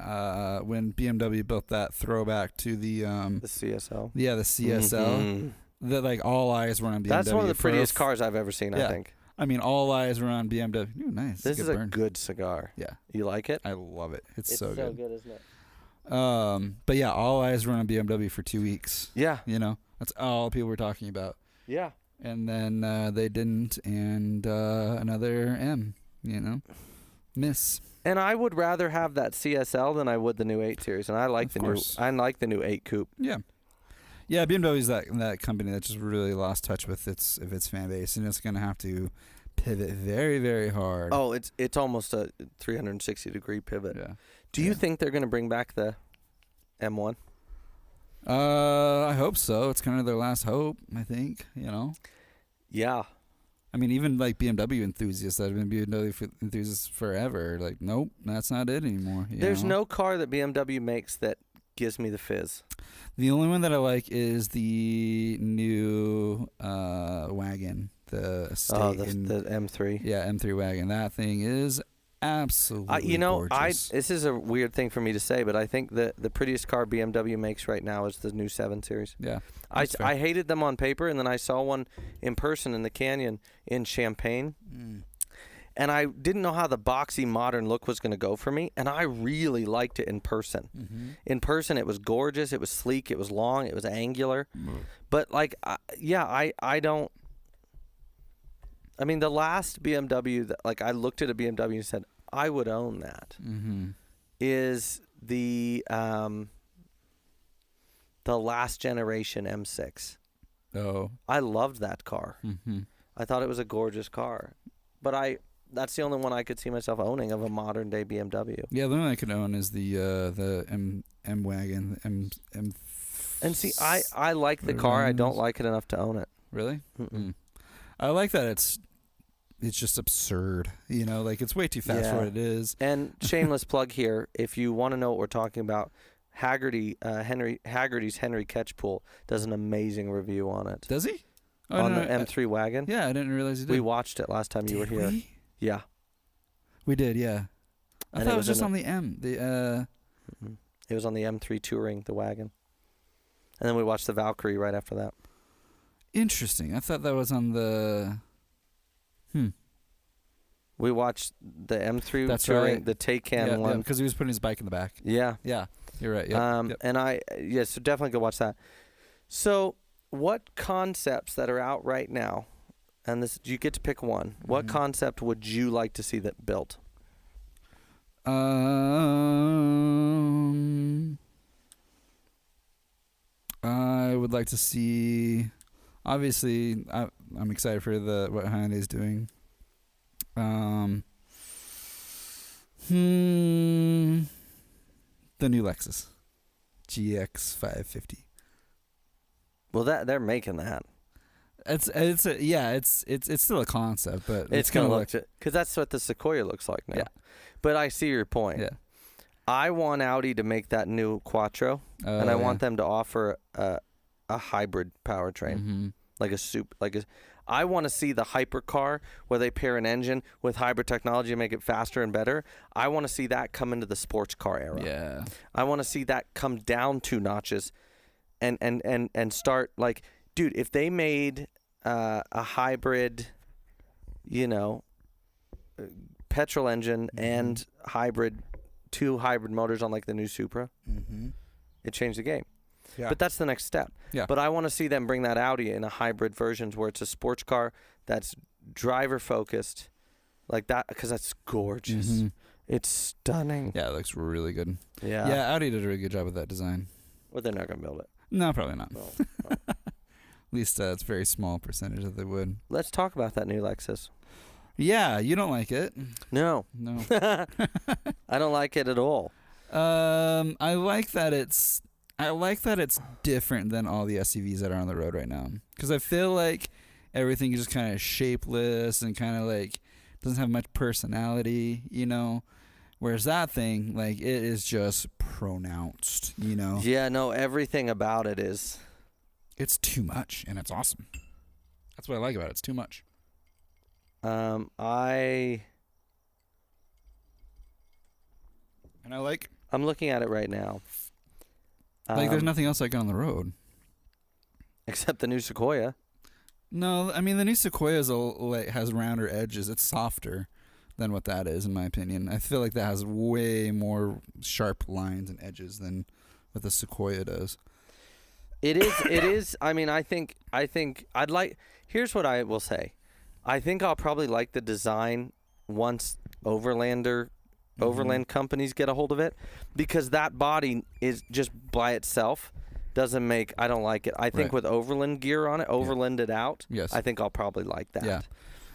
when BMW built that throwback to the CSL. Yeah, the CSL. That like all eyes were on BMW. That's one of the prettiest cars I've ever seen. I think. I mean, all eyes were on BMW. Ooh, nice. This is a good cigar. Yeah, you like it? I love it. It's so good. It's so good, isn't it? But yeah, all eyes were on BMW for 2 weeks. Yeah, you know, that's all people were talking about. Yeah, and then they didn't, and another M. You know, miss. And I would rather have that CSL than I would the new 8 Series, and I like the new 8 Coupe. Yeah. Yeah, BMW is that company that just really lost touch with its fan base, and it's going to have to pivot very, very hard. Oh, it's almost a 360-degree pivot. Yeah. Do you think they're going to bring back the M1? I hope so. It's kind of their last hope, I think, you know. Yeah. I mean, even like BMW enthusiasts that have been BMW enthusiasts forever, like, nope, that's not it anymore. There's no car that BMW makes that gives me the fizz. The only one that I like is the new wagon, the Estate. The M3. Yeah, M3 wagon. That thing is absolutely gorgeous. This is a weird thing for me to say, but I think that the prettiest car BMW makes right now is the new 7 Series. Yeah. I hated them on paper, and then I saw one in person in the Canyon in Champaign. And I didn't know how the boxy modern look was going to go for me, and I really liked it in person. In person, it was gorgeous, it was sleek, it was long, it was angular. But like, I don't. I mean, the last BMW that I looked at a BMW and said I would own that is the last generation M6. Oh, I loved that car. I thought it was a gorgeous car, but that's the only one I could see myself owning of a modern day BMW. Yeah, the only one I could own is the M wagon, M. And see, I like the car. I don't like it enough to own it. Really? I like that it's just absurd. You know, like it's way too fast for what it is. And shameless plug here, if you want to know what we're talking about, Haggerty's Henry Catchpool does an amazing review on it. Does he? On the M3 wagon? Yeah, I didn't realize he did. We watched it last time you were here. Yeah. We did, yeah. I thought it was just on the M. It was on the M3 Touring, the wagon. And then we watched the Valkyrie right after that. Interesting. I thought that was on the... We watched the M3 Touring, the Taycan one. Because he was putting his bike in the back. Yeah. Yeah, you're right. Yep. And so definitely go watch that. So what concepts that are out right now, and this you get to pick one, what concept would you like to see that built? I would like to see... Obviously, I'm excited for what Hyundai's doing. The new Lexus GX 550. Well, they're making that. It's still a concept, but it's gonna look, because that's what the Sequoia looks like now. Yeah. But I see your point. Yeah. I want Audi to make that new Quattro, and I want them to offer a hybrid powertrain, I want to see the hypercar where they pair an engine with hybrid technology to make it faster and better. I want to see that come into the sports car era. Yeah. I want to see that come down 2 notches, and start dude, if they made a hybrid, petrol engine and hybrid, 2 hybrid motors on the new Supra, it changed the game. Yeah. But that's the next step. Yeah. But I want to see them bring that Audi in a hybrid versions where it's a sports car that's driver focused, like that, because that's gorgeous. It's stunning. Yeah, it looks really good. Yeah. Yeah, Audi did a really good job with that design. But they're not gonna build it. No, probably not. No. At least it's a very small percentage that they would. Let's talk about that new Lexus. Yeah, you don't like it. No. I don't like it at all. I like that it's different than all the SUVs that are on the road right now. Because I feel like everything is just kind of shapeless and kind of doesn't have much personality, Whereas that thing, it is just pronounced, Yeah, no, everything about it is. It's too much, and it's awesome. That's what I like about it. It's too much. I'm looking at it right now. There's nothing else like it on the road. Except the new Sequoia. No, I mean, the new Sequoia has rounder edges. It's softer than what that is, in my opinion. I feel like that has way more sharp lines and edges than what the Sequoia does. It is. I mean, I think I'd like. Here's what I will say. I think I'll probably like the design once Overland companies get a hold of it, because that body is just by itself doesn't make. I don't like it. I think with Overland gear on it, overlanded out. Yes. I think I'll probably like that. Yeah.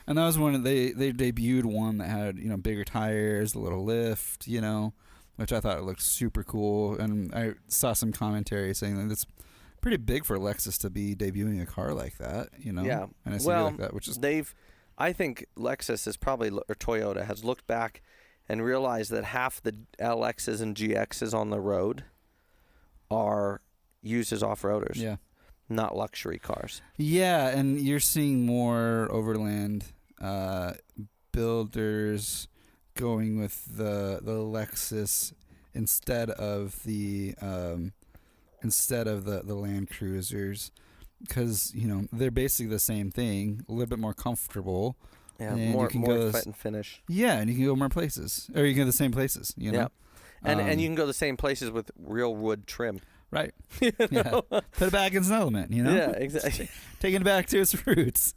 And that was one they debuted one that had bigger tires, a little lift, which I thought looked super cool. And I saw some commentary saying that it's pretty big for Lexus to be debuting a car like that, Yeah. And a SUV like that, which is I think Lexus is probably, or Toyota has looked back and realized that half the LXs and GXs on the road are used as off-roaders. Yeah. Not luxury cars. Yeah, and you're seeing more Overland builders going with the Lexus instead of the Land Cruisers, because they're basically the same thing, a little bit more comfortable. Yeah, more fit and finish. Yeah, and you can go more places, or you can go the same places. Yeah, and you can go the same places with real wood trim. Right. Yeah. Put it back in its element, Yeah, exactly. Taking it back to its roots.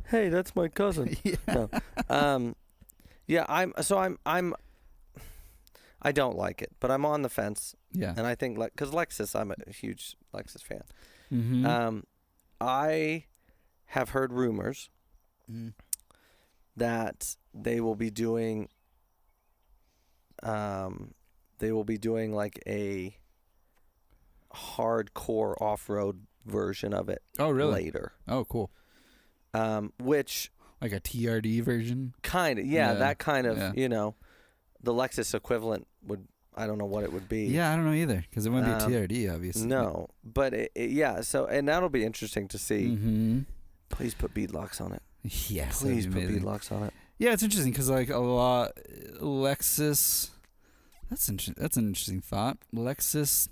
Hey, that's my cousin. Yeah. No. I don't like it, but I'm on the fence. Yeah. And I think, because Lexus, I'm a huge Lexus fan. Mm-hmm. I have heard rumors that they will be doing like a hardcore off-road version of it. Oh, really? Later. Oh, cool. Which, like a TRD version? Kind of, that kind of, the Lexus equivalent would, I don't know what it would be. Yeah, I don't know either, because it wouldn't be TRD, obviously. No, but so, and that'll be interesting to see. Mm-hmm. Please put beadlocks on it. Yes. Please put beadlocks on it. Yeah, it's interesting, because like a lot, Lexus, that's an interesting thought. Lexus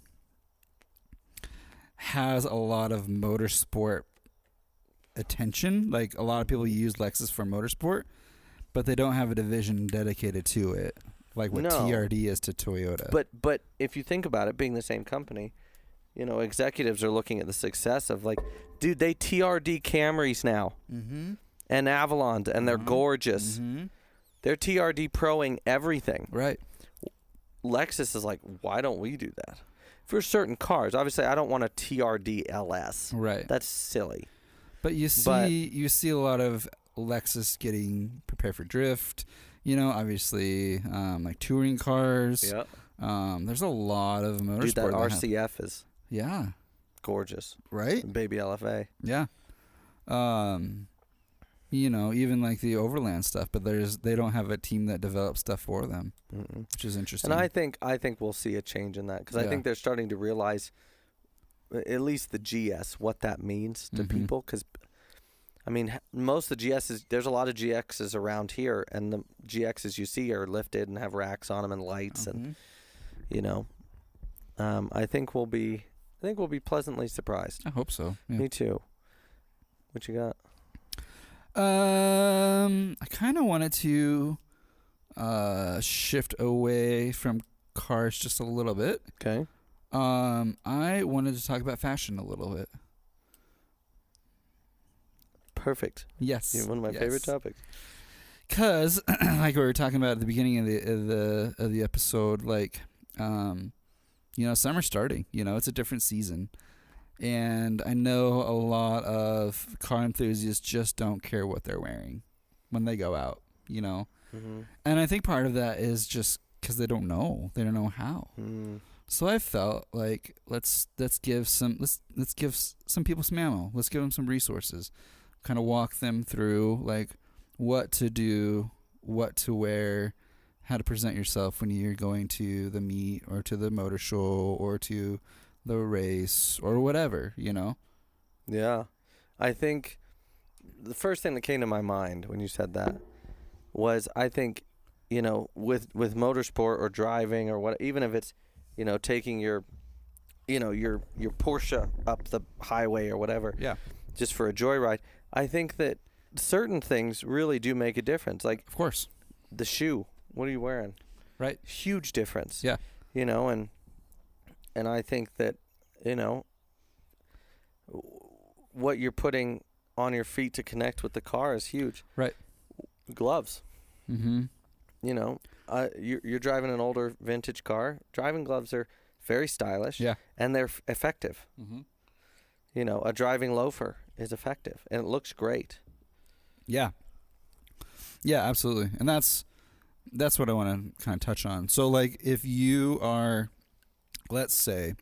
has a lot of motorsport attention. Like, a lot of people use Lexus for motorsport, but they don't have a division dedicated to it, like what TRD is to Toyota. But if you think about it, being the same company, executives are looking at the success of, like, dude, they TRD Camrys now, and Avalons, and they're gorgeous. They're TRD proing everything. Right. Lexus is like, why don't we do that? For certain cars. Obviously, I don't want a TRD LS. Right. That's silly. But you see a lot of Lexus getting prepared for drift. Obviously, like touring cars. Yeah. There's a lot of motorsport. Dude, that RCF is gorgeous. Right? Baby LFA. Yeah. Even like the Overland stuff, but they don't have a team that develops stuff for them, which is interesting. And I think we'll see a change in that, because I think they're starting to realize, at least the GS, what that means to people. Because, I mean, most of the GSs, there's a lot of GXs around here, and the GXs you see are lifted and have racks on them and lights, and I think we'll be pleasantly surprised. I hope so. Yeah. Me too. What you got? I kind of wanted to shift away from cars just a little bit. Okay. I wanted to talk about fashion a little bit. Perfect. Yes. One of my favorite topics. Because, like we were talking about at the beginning of the episode, like, summer's starting. It's a different season. And I know a lot of car enthusiasts just don't care what they're wearing when they go out, And I think part of that is just because they don't know. They don't know how. So I felt like let's give some people some ammo. Let's give them some resources. Kind of walk them through like what to do, what to wear, how to present yourself when you're going to the meet or to the motor show or to the race or whatever, Yeah. I think the first thing that came to my mind when you said that was, I think, with motorsport or driving or what, even if it's, taking your Porsche up the highway or whatever, just for a joyride, I think that certain things really do make a difference. Like, of course, the shoe. What are you wearing? Right. Huge difference. Yeah. And I think that, what you're putting on your feet to connect with the car is huge. Right. Gloves. Mm-hmm. You're driving an older vintage car. Driving gloves are very stylish. Yeah. And they're effective. Mm-hmm. A driving loafer is effective, and it looks great. Yeah. Yeah, absolutely. And that's what I want to kind of touch on. So, like, if you are, let's say,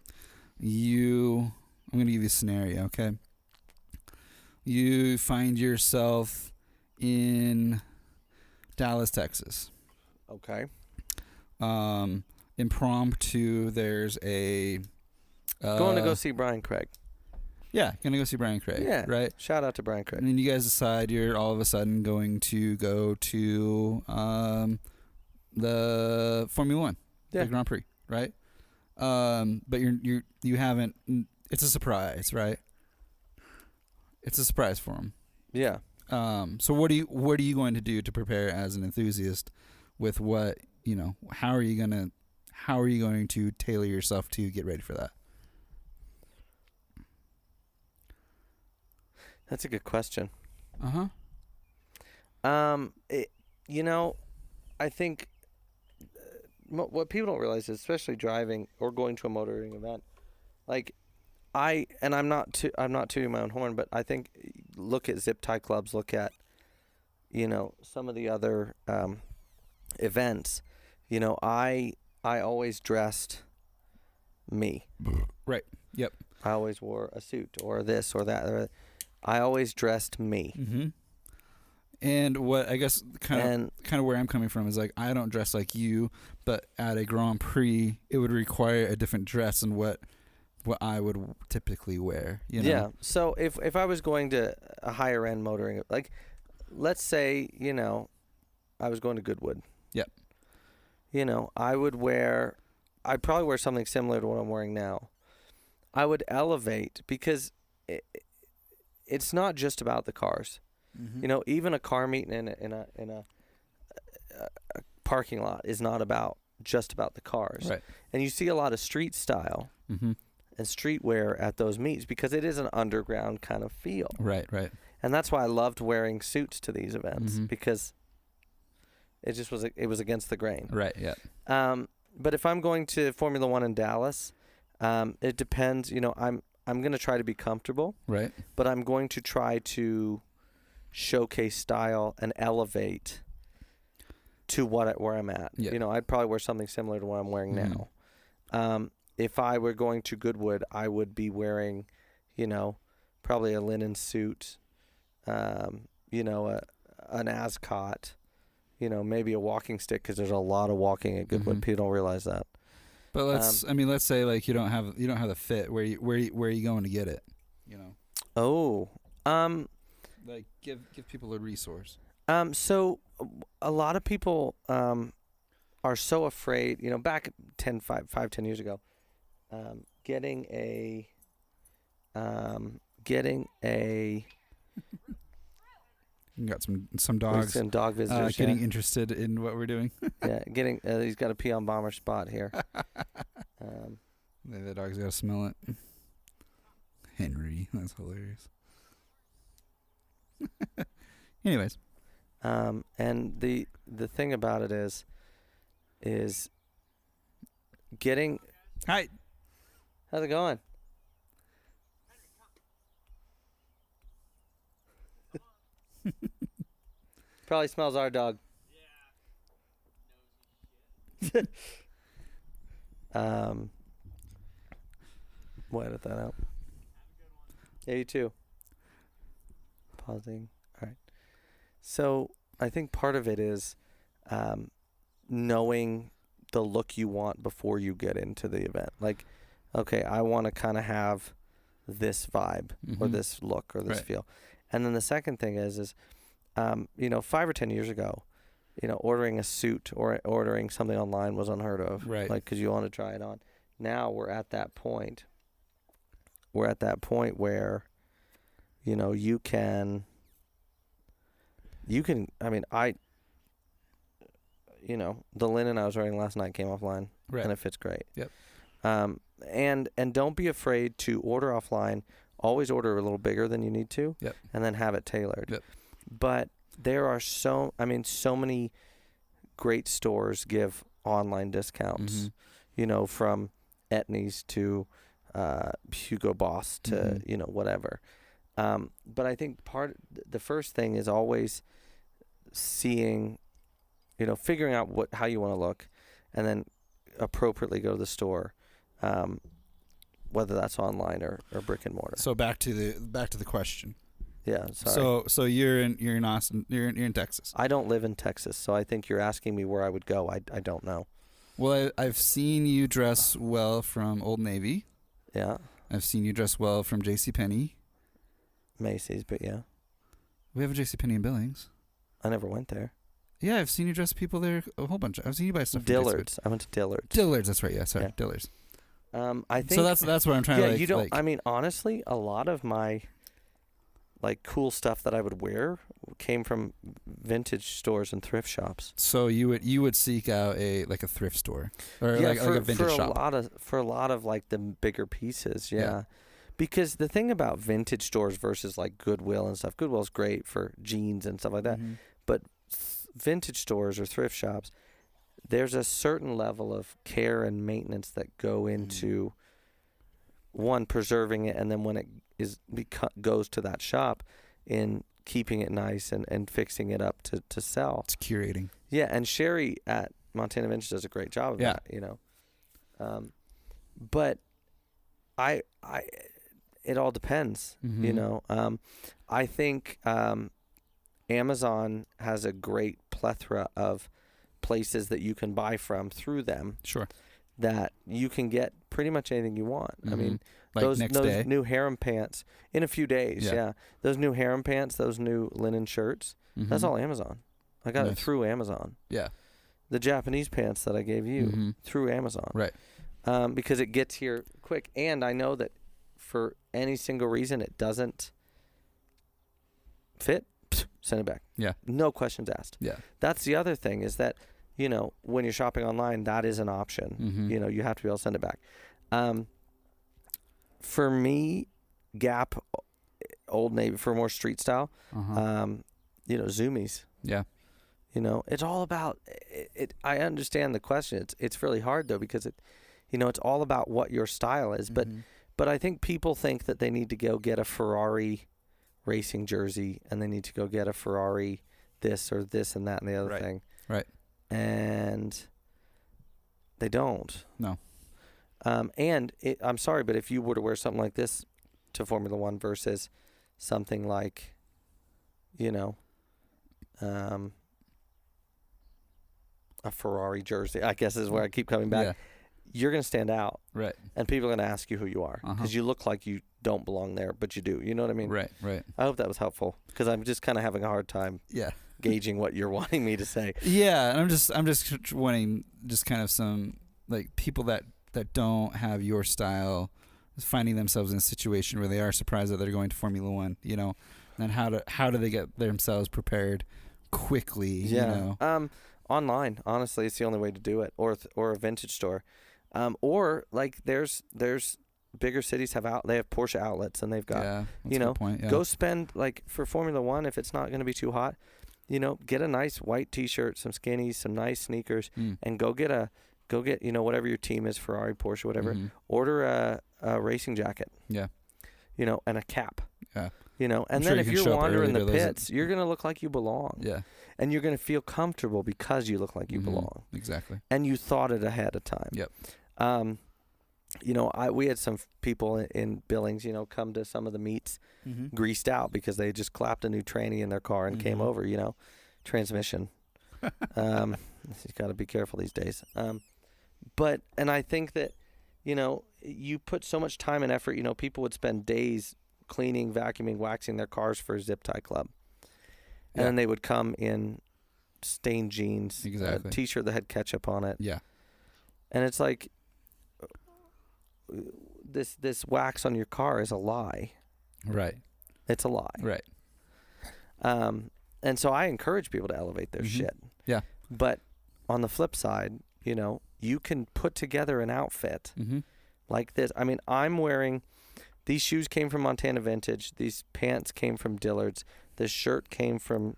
I'm going to give you a scenario, okay? You find yourself in Dallas, Texas. Okay. Impromptu, there's a... going to go see Brian Craig. Yeah, going to go see Brian Craig. Yeah. Right? Shout out to Brian Craig. And then you guys decide you're all of a sudden going to go to the Formula One, the Grand Prix, right? But you haven't... It's a surprise, right? It's a surprise for him. Yeah. So what are you going to do to prepare as an enthusiast with what, how are you going to tailor yourself to get ready for that? That's a good question. Uh-huh. I think what people don't realize is, especially driving or going to a motoring event, like, I'm not tooting my own horn, but I think, look at zip tie clubs, look at, some of the other events. I always dressed me. Right. Yep. I always wore a suit or this or that. I always dressed me. Mm-hmm. And what I guess kind of where I'm coming from is, like, I don't dress like you, but at a Grand Prix, it would require a different dress than what I would typically wear. Yeah. So if I was going to a higher end motoring, like, let's say, I was going to Goodwood. Yep. I'd probably wear something similar to what I'm wearing now. I would elevate, because it's not just about the cars. Mm-hmm. Even a car meeting in a parking lot is not just about the cars. Right. And you see a lot of street style and streetwear at those meets, because it is an underground kind of feel. Right, right. And that's why I loved wearing suits to these events, because it just was against the grain. Right, yeah. But if I'm going to Formula One in Dallas, it depends. I'm going to try to be comfortable. Right. But I'm going to try to showcase style and elevate to where I'm at. Yeah. I'd probably wear something similar to what I'm wearing now. If I were going to Goodwood, I would be wearing, probably a linen suit, an ascot, maybe a walking stick, because there's a lot of walking at Goodwood. People don't realize that. But let's say, like, you don't have the fit. Where are you going to get it? Oh. Like, give people a resource. So a lot of people are so afraid. Back 10 years ago, getting a. You got some dogs. Some dog visitors. Getting interested in what we're doing. Yeah, he's got a pee on bomber spot here. The dog's got to smell it. Henry, that's hilarious. Anyways, and the thing about it is getting. Hi. How's it going? Probably smells our dog. Yeah. We'll edit that out. Yeah, you too. Pausing. All right. So I think part of it is knowing the look you want before you get into the event. Like, okay, I want to kind of have this vibe or this look or this feel. And then the second thing is 5 or 10 years ago, ordering a suit or ordering something online was unheard of. Right. Like, because you want to try it on. Now we're at that point. We're at that point where, you can, I mean, the linen I was wearing last night came offline, and it fits great. Yep. And don't be afraid to order offline. Always order a little bigger than you need to, and then have it tailored. Yep. But there are so many great stores give online discounts, from Etnies to Hugo Boss to, whatever. But I think the first thing is always seeing, figuring out how you want to look, and then appropriately go to the store, whether that's online or brick and mortar. So back to the question. Yeah. Sorry. So you're in Austin. You're in Texas. I don't live in Texas, so I think you're asking me where I would go. I don't know. Well, I've seen you dress well from Old Navy. Yeah. I've seen you dress well from JCPenney. Macy's, but yeah. We have a JCPenney in Billings. I never went there. Yeah, I've seen you dress people there a whole bunch. I've seen you buy stuff. Dillard's. I went to Dillard's. Dillard's, that's right. Yeah, sorry, Dillard's. I think so. That's what I'm trying to. Yeah, you don't. I mean, honestly, a lot of my cool stuff that I would wear came from vintage stores and thrift shops. So you would seek out a thrift store or like a vintage shop for a lot of like the bigger pieces. Yeah. Because the thing about vintage stores versus like Goodwill and stuff, Goodwill's great for jeans and stuff like that, but vintage stores or thrift shops, there's a certain level of care and maintenance that go into one, preserving it, and then when it goes to that shop, in keeping it nice and fixing it up to sell. It's curating. Yeah, and Sherry at Montana Vintage does a great job of that, but I it all depends, I think Amazon has a great plethora of places that you can buy from through them. Sure. That you can get pretty much anything you want. I mean, like those day. New harem pants in a few days. Yeah. Those new harem pants, those new linen shirts, that's all Amazon. I got it through Amazon. Yeah. The Japanese pants that I gave you through Amazon. Right. Because it gets here quick. And I know that for any single reason it doesn't fit, send it back. Yeah. No questions asked. Yeah. That's the other thing is that, when you're shopping online, that is an option. You have to be able to send it back. For me, Gap, Old Navy, for more street style, Zoomies. Yeah. It's all about it. I understand the question. It's really hard though, because it's all about what your style is. But I think people think that they need to go get a Ferrari racing jersey and they need to go get a Ferrari this or this and that and the other thing. Right. And they don't. No. I'm sorry, but if you were to wear something like this to Formula One versus something like, a Ferrari jersey, I guess is where I keep coming back. Yeah. You're going to stand out. Right. And people are going to ask you who you are because you look like you don't belong there, but you do. You know what I mean? Right. I hope that was helpful because I'm just kind of having a hard time. Yeah. Gauging what you're wanting me to say. Yeah, and I'm just wanting just kind of some people that don't have your style finding themselves in a situation where they are surprised that they're going to Formula One, and how do they get themselves prepared quickly? Yeah. Online, honestly, it's the only way to do it, or a vintage store, or there's bigger cities they have Porsche outlets and they've got that's a good point. Yeah. Go spend for Formula One if it's not going to be too hot. Get a nice white T-shirt, some skinnies, some nice sneakers, and go get whatever your team is, Ferrari, Porsche, whatever. Order a racing jacket. Yeah. And a cap. Yeah. And then if you're wandering the pits, you're gonna look like you belong. Yeah. And you're gonna feel comfortable because you look like you belong. Exactly. And you thought it ahead of time. Yep. We had some people in Billings, come to some of the meets greased out because they just clapped a new tranny in their car and came over, transmission. You got to be careful these days. And I think that, you put so much time and effort. People would spend days cleaning, vacuuming, waxing their cars for a zip tie club. And then they would come in stained jeans, a T-shirt that had ketchup on it. Yeah. And it's like, this wax on your car is a lie. Right. It's a lie. Right. And so I encourage people to elevate their shit. Yeah. But on the flip side, you can put together an outfit like this. I mean, I'm wearing, these shoes came from Montana Vintage. These pants came from Dillard's. This shirt came from,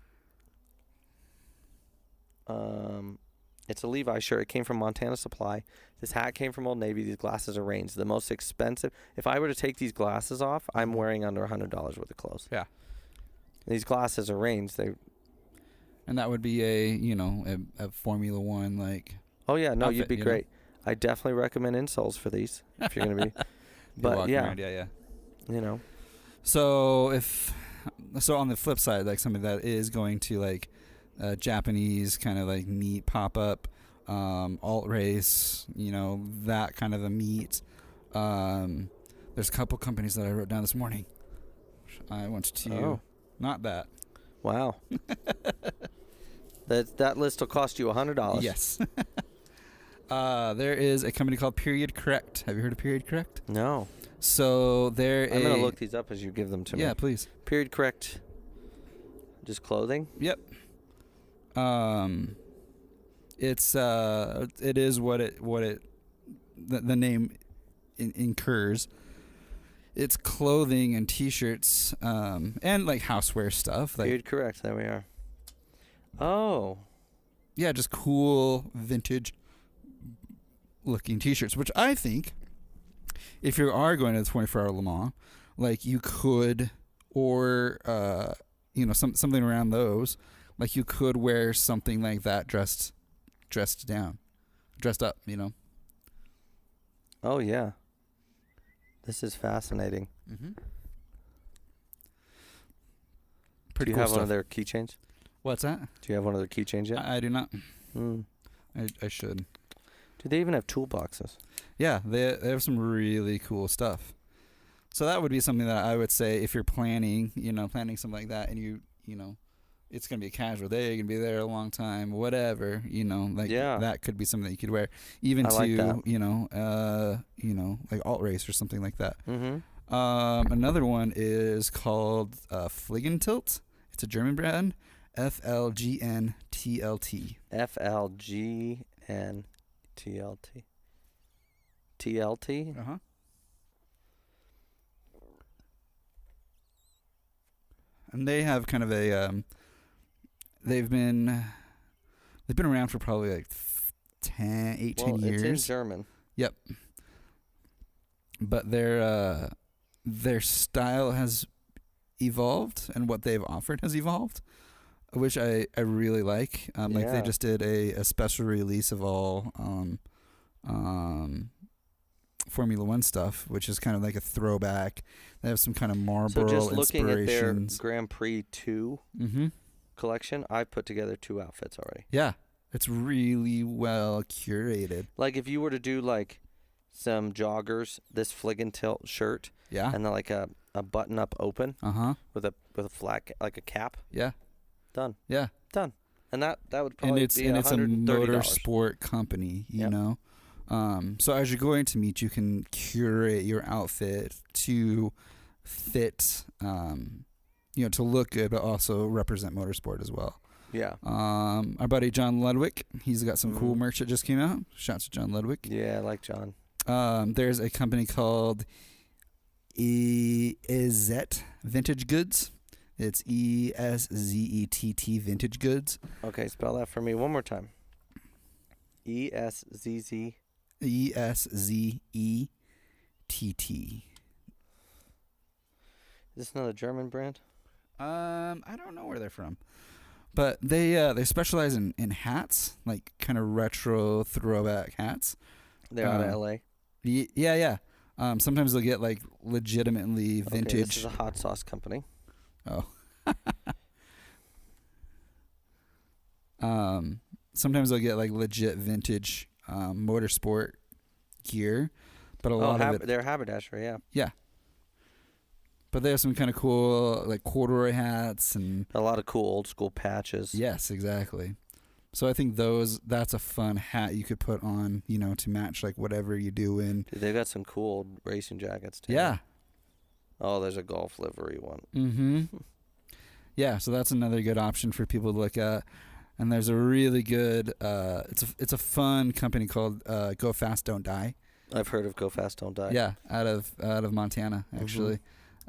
it's a Levi shirt. It came from Montana Supply. This hat came from Old Navy. These glasses are Rains. The most expensive. If I were to take these glasses off, I'm wearing under $100 worth of clothes. Yeah. These glasses are Rains. And that would be a Formula One Oh yeah, no, outfit, you'd be great. I definitely recommend insoles for these if you're gonna be. But yeah, around, yeah. So on the flip side, like something that is going to Japanese kind of neat pop up, alt race, that kind of a meet. There's a couple companies that I wrote down this morning. I want to not that. Wow. That list will cost you $100. Yes. There is a company called Period Correct. Have you heard of Period Correct? No. So I'm going to look these up as you give them to me. Yeah, please. Period Correct. Just clothing? Yep. It is what the name incurs. It's clothing and T-shirts, and houseware stuff. Period Correct. There we are. Oh. Yeah, just cool vintage looking T-shirts, which I think if you are going to the 24-hour Le Mans, you could, or something around those, you could wear something like that dressed up. Oh yeah. This is fascinating. Mm-hmm. Do you have one of their keychains? What's that? Do you have one of their keychains yet? I do not. I should. Do they even have toolboxes? Yeah, they have some really cool stuff. So that would be something that I would say if you're planning something like that, and it's going to be a casual day, you're going to be there a long time, whatever, that could be something that you could wear, even alt race or something like that. Mm-hmm. Another one is called Fliegentilt. It's a German brand, FLGNTLT. FLGNTLT. TLT? Uh-huh. And they have kind of a they've been around for probably 10 years. It's in German. Yep. But their style has evolved, and what they've offered has evolved, which I really like. They just did a special release of all Formula One stuff, which is kind of like a throwback. They have some kind of Marlboro inspirations. So just looking at their Grand Prix 2 collection, I've put together 2 outfits already. Yeah, it's really well curated. If you were to do some joggers, this Fliegentilt shirt, and then a button-up open, with a flat a cap. Yeah, done. Yeah, done. And that would probably be $130. It's a motorsport company, you know. So as you're going to meet, you can curate your outfit to fit, to look good, but also represent motorsport as well. Yeah. Our buddy John Ludwig, he's got some cool merch that just came out. Shouts to John Ludwig. Yeah, I like John. There's a company called EZET Vintage Goods. It's ESZETT Vintage Goods. Okay, spell that for me one more time. ESZZ. ESZETT. Is this another German brand? I don't know where they're from, but they specialize in hats, kind of retro throwback hats. They're out of LA. Yeah. Sometimes they'll get legitimately vintage. Okay, this is a hot sauce company. Oh. Sometimes they'll get legit vintage motorsport gear, But a lot of it, they're haberdashery, yeah. Yeah. But they have some kind of cool, like, corduroy hats and a lot of cool old school patches. Yes, exactly. So I think that's a fun hat you could put on, to match like whatever you do in. Dude, they've got some cool old racing jackets too. Yeah. Oh, there's a golf livery one. Mm-hmm. Yeah, so that's another good option for people to look at. And there's a really good it's a fun company called Go Fast Don't Die. I've heard of Go Fast Don't Die. Yeah, out of Montana actually.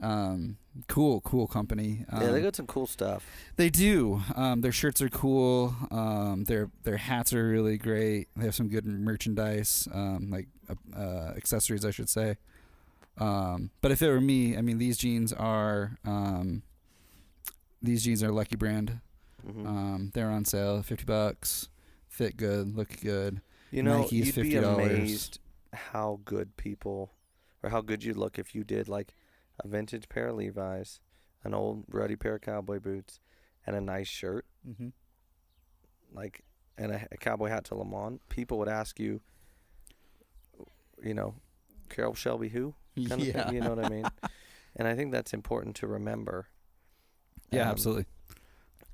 Mm-hmm. Cool company. Yeah, they got some cool stuff. They do. Their shirts are cool. Their hats are really great. They have some good merchandise, like accessories, I should say. But if it were me, I mean, these jeans are Lucky Brand. Mm-hmm. They're on sale, $50. Fit good, look good. Nike's you'd $50. Be amazed how good how good you'd look if you did like a vintage pair of Levi's, an old ruddy pair of cowboy boots, and a nice shirt, like, and a cowboy hat to Le Mans. People would ask you, Carol Shelby who? Kind of thing, you know what I mean? And I think that's important to remember. Yeah, absolutely.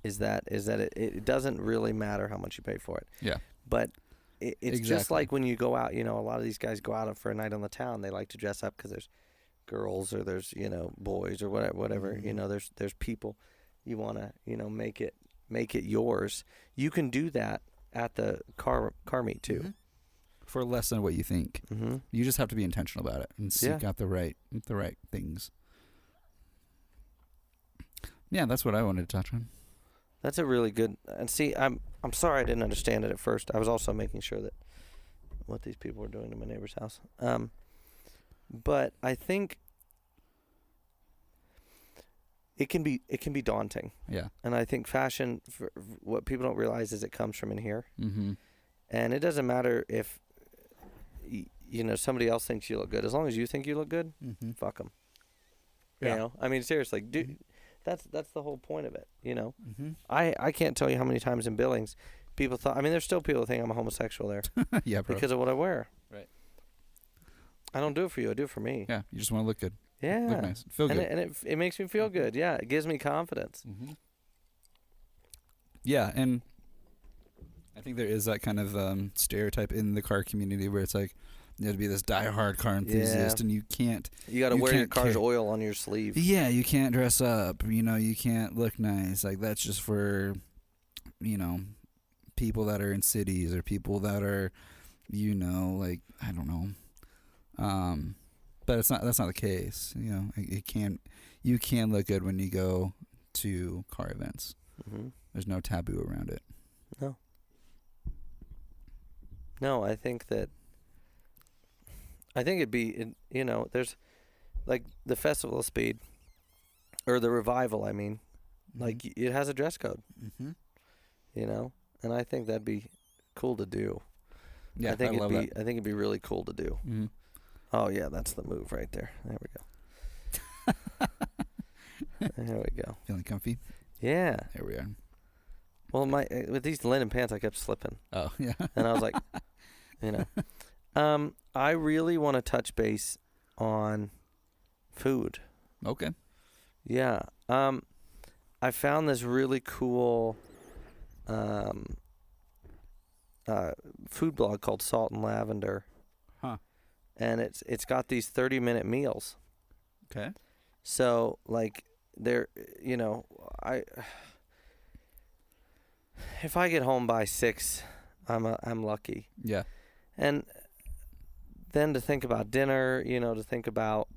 Is that it doesn't really matter how much you pay for it. Yeah. But it's just like when you go out, a lot of these guys go out for a night on the town. They like to dress up because there's girls or there's boys or whatever mm-hmm. There's people you want to make it yours. You can do that at the car meet too, mm-hmm. for less than what you think. Mm-hmm. You just have to be intentional about it and seek out the right things. Yeah, that's what I wanted to touch on. That's a really good. And see, I'm sorry I didn't understand it at first. I was also making sure that what these people were doing to my neighbor's house. But I think it can be daunting. Yeah. And I think fashion, what people don't realize is it comes from in here. Mm-hmm. And it doesn't matter if somebody else thinks you look good. As long as you think you look good, mm-hmm. fuck them. Yeah. I mean, seriously, dude. Mm-hmm. That's the whole point of it. Mm-hmm. I can't tell you how many times in Billings people thought. I mean, there's still people who think I'm a homosexual there. Yeah, bro. Because of what I wear. Right. I don't do it for you. I do it for me. Yeah, you just want to look good. Yeah. Look nice. Feel good. And it makes me feel good. Yeah, it gives me confidence. Mm-hmm. Yeah, and I think there is that kind of stereotype in the car community where it's like you have to be this diehard car enthusiast, and you can't. You got to wear your car's oil on your sleeve. Yeah, you can't dress up. You can't look nice. Like that's just for, people that are in cities or people that are, like I don't know. But that's not the case. You can look good when you go to car events. Mm-hmm. There's no taboo around it. No, I think it'd be, there's like the Festival of Speed or the Revival. I mean, mm-hmm. like it has a dress code, mm-hmm. and I think that'd be cool to do. Yeah, I think it'd be really cool to do. Mm-hmm. Oh yeah, that's the move right there. There we go. There we go. Feeling comfy? Yeah. There we are. Well, with these linen pants, I kept slipping. Oh yeah. And I was like, I really want to touch base on food. Okay. Yeah. I found this really cool food blog called Salt and Lavender. Huh. And it's got these 30-minute meals. Okay. So like they're if I get home by 6, I'm lucky. Yeah. And then to think about dinner, to think about,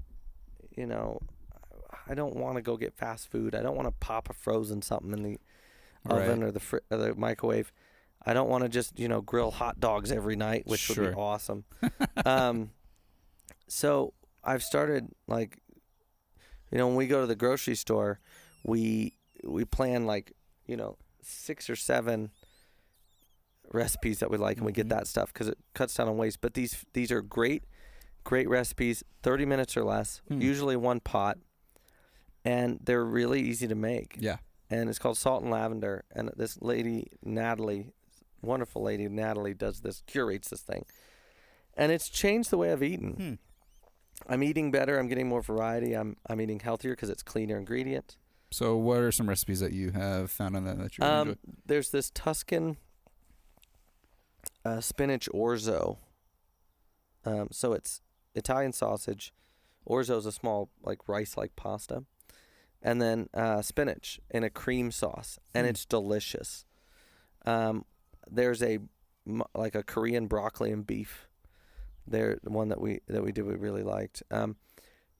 I don't want to go get fast food. I don't want to pop a frozen something in the oven or the microwave. I don't want to just, grill hot dogs every night, which would be awesome. So I've started like, when we go to the grocery store, we plan like, 6 or 7 recipes that we like, and we get that stuff because it cuts down on waste. But these are great recipes, 30 minutes or less, usually one pot, and they're really easy to make. Yeah. And it's called Salt and Lavender, and this lady, Natalie, wonderful lady, Natalie, curates this thing. And it's changed the way I've eaten. I'm eating better. I'm getting more variety. I'm eating healthier because it's cleaner ingredients. So what are some recipes that you have found on that you really enjoy? There's this Tuscan spinach orzo. So it's Italian sausage. Orzo is a small like rice-like pasta, and then spinach in a cream sauce, and it's delicious. There's a Korean broccoli and beef. There, the one that we did we really liked.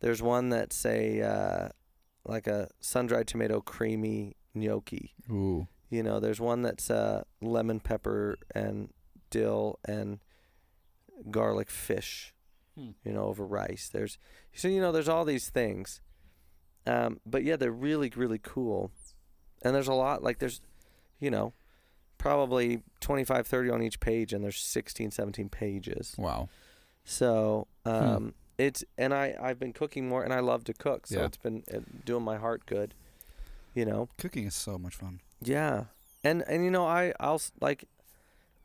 There's one that's like a sun-dried tomato creamy gnocchi. Ooh. You know, there's one that's lemon pepper and dill and garlic fish. You know, over rice. There's all these things. But yeah, they're really, really cool. And there's a lot, like there's, probably 25, 30 on each page, and there's 16, 17 pages. Wow. So, I've been cooking more, and I love to cook, so it's been doing my heart good, Cooking is so much fun. Yeah. And I'll like